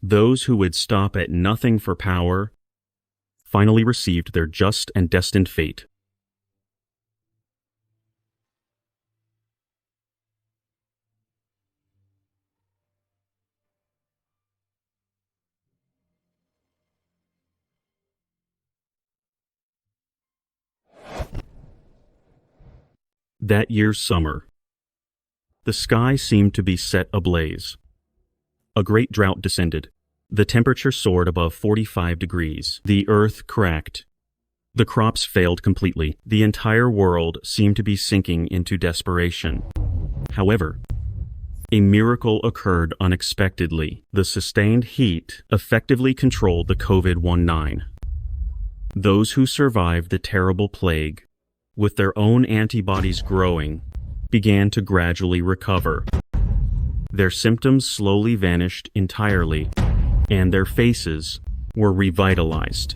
those who would stop at nothing for power, finally received their just and destined fate. That year's summer, the sky seemed to be set ablaze. A great drought descended. The temperature soared above 45 degrees. The earth cracked. The crops failed completely. The entire world seemed to be sinking into desperation. However, a miracle occurred unexpectedly. The sustained heat effectively controlled the COVID-19. Those who survived the terrible plague, with their own antibodies growing, began to gradually recover. Their symptoms slowly vanished entirely, and their faces were revitalized.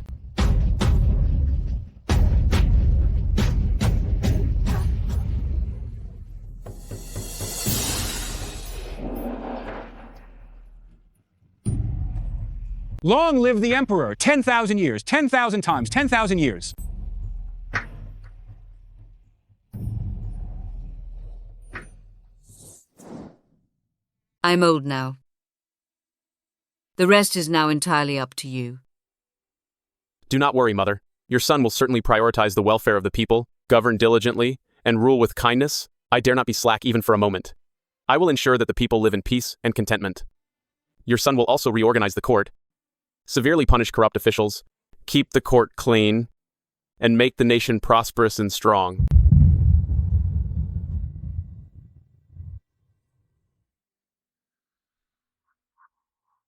Long live the Emperor! 10,000 years, 10,000 times, 10,000 years. I'm old now. The rest is now entirely up to you. Do not worry, Mother. Your son will certainly prioritize the welfare of the people, govern diligently, and rule with kindness. I dare not be slack even for a moment. I will ensure that the people live in peace and contentment. Your son will also reorganize the court, severely punish corrupt officials, keep the court clean, and make the nation prosperous and strong.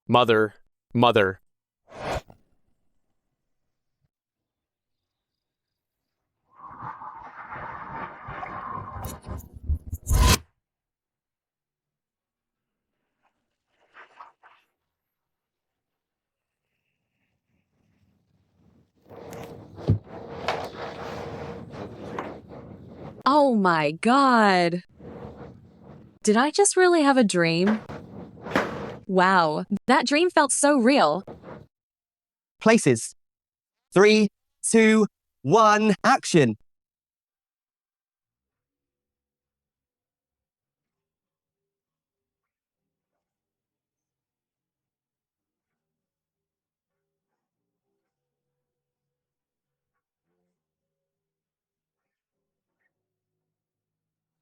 Mother, Mother. Oh my god. Did I just really have a dream? Wow, that dream felt so real. Places. 3, 2, 1, action.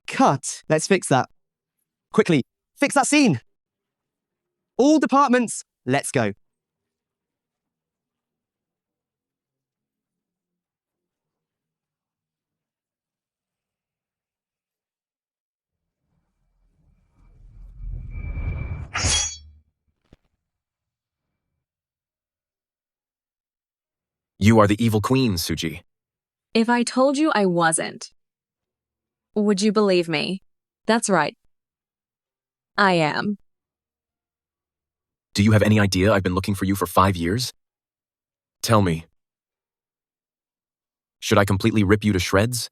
Cut. Let's fix that. Quickly, fix that scene. All departments, let's go. You are the evil queen, Suji. If I told you I wasn't, would you believe me? That's right. I am. Do you have any idea I've been looking for you for 5 years? Tell me. Should I completely rip you to shreds?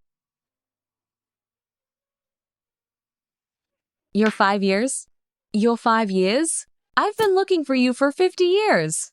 You're 5 years? You're 5 years? I've been looking for you for 50 years.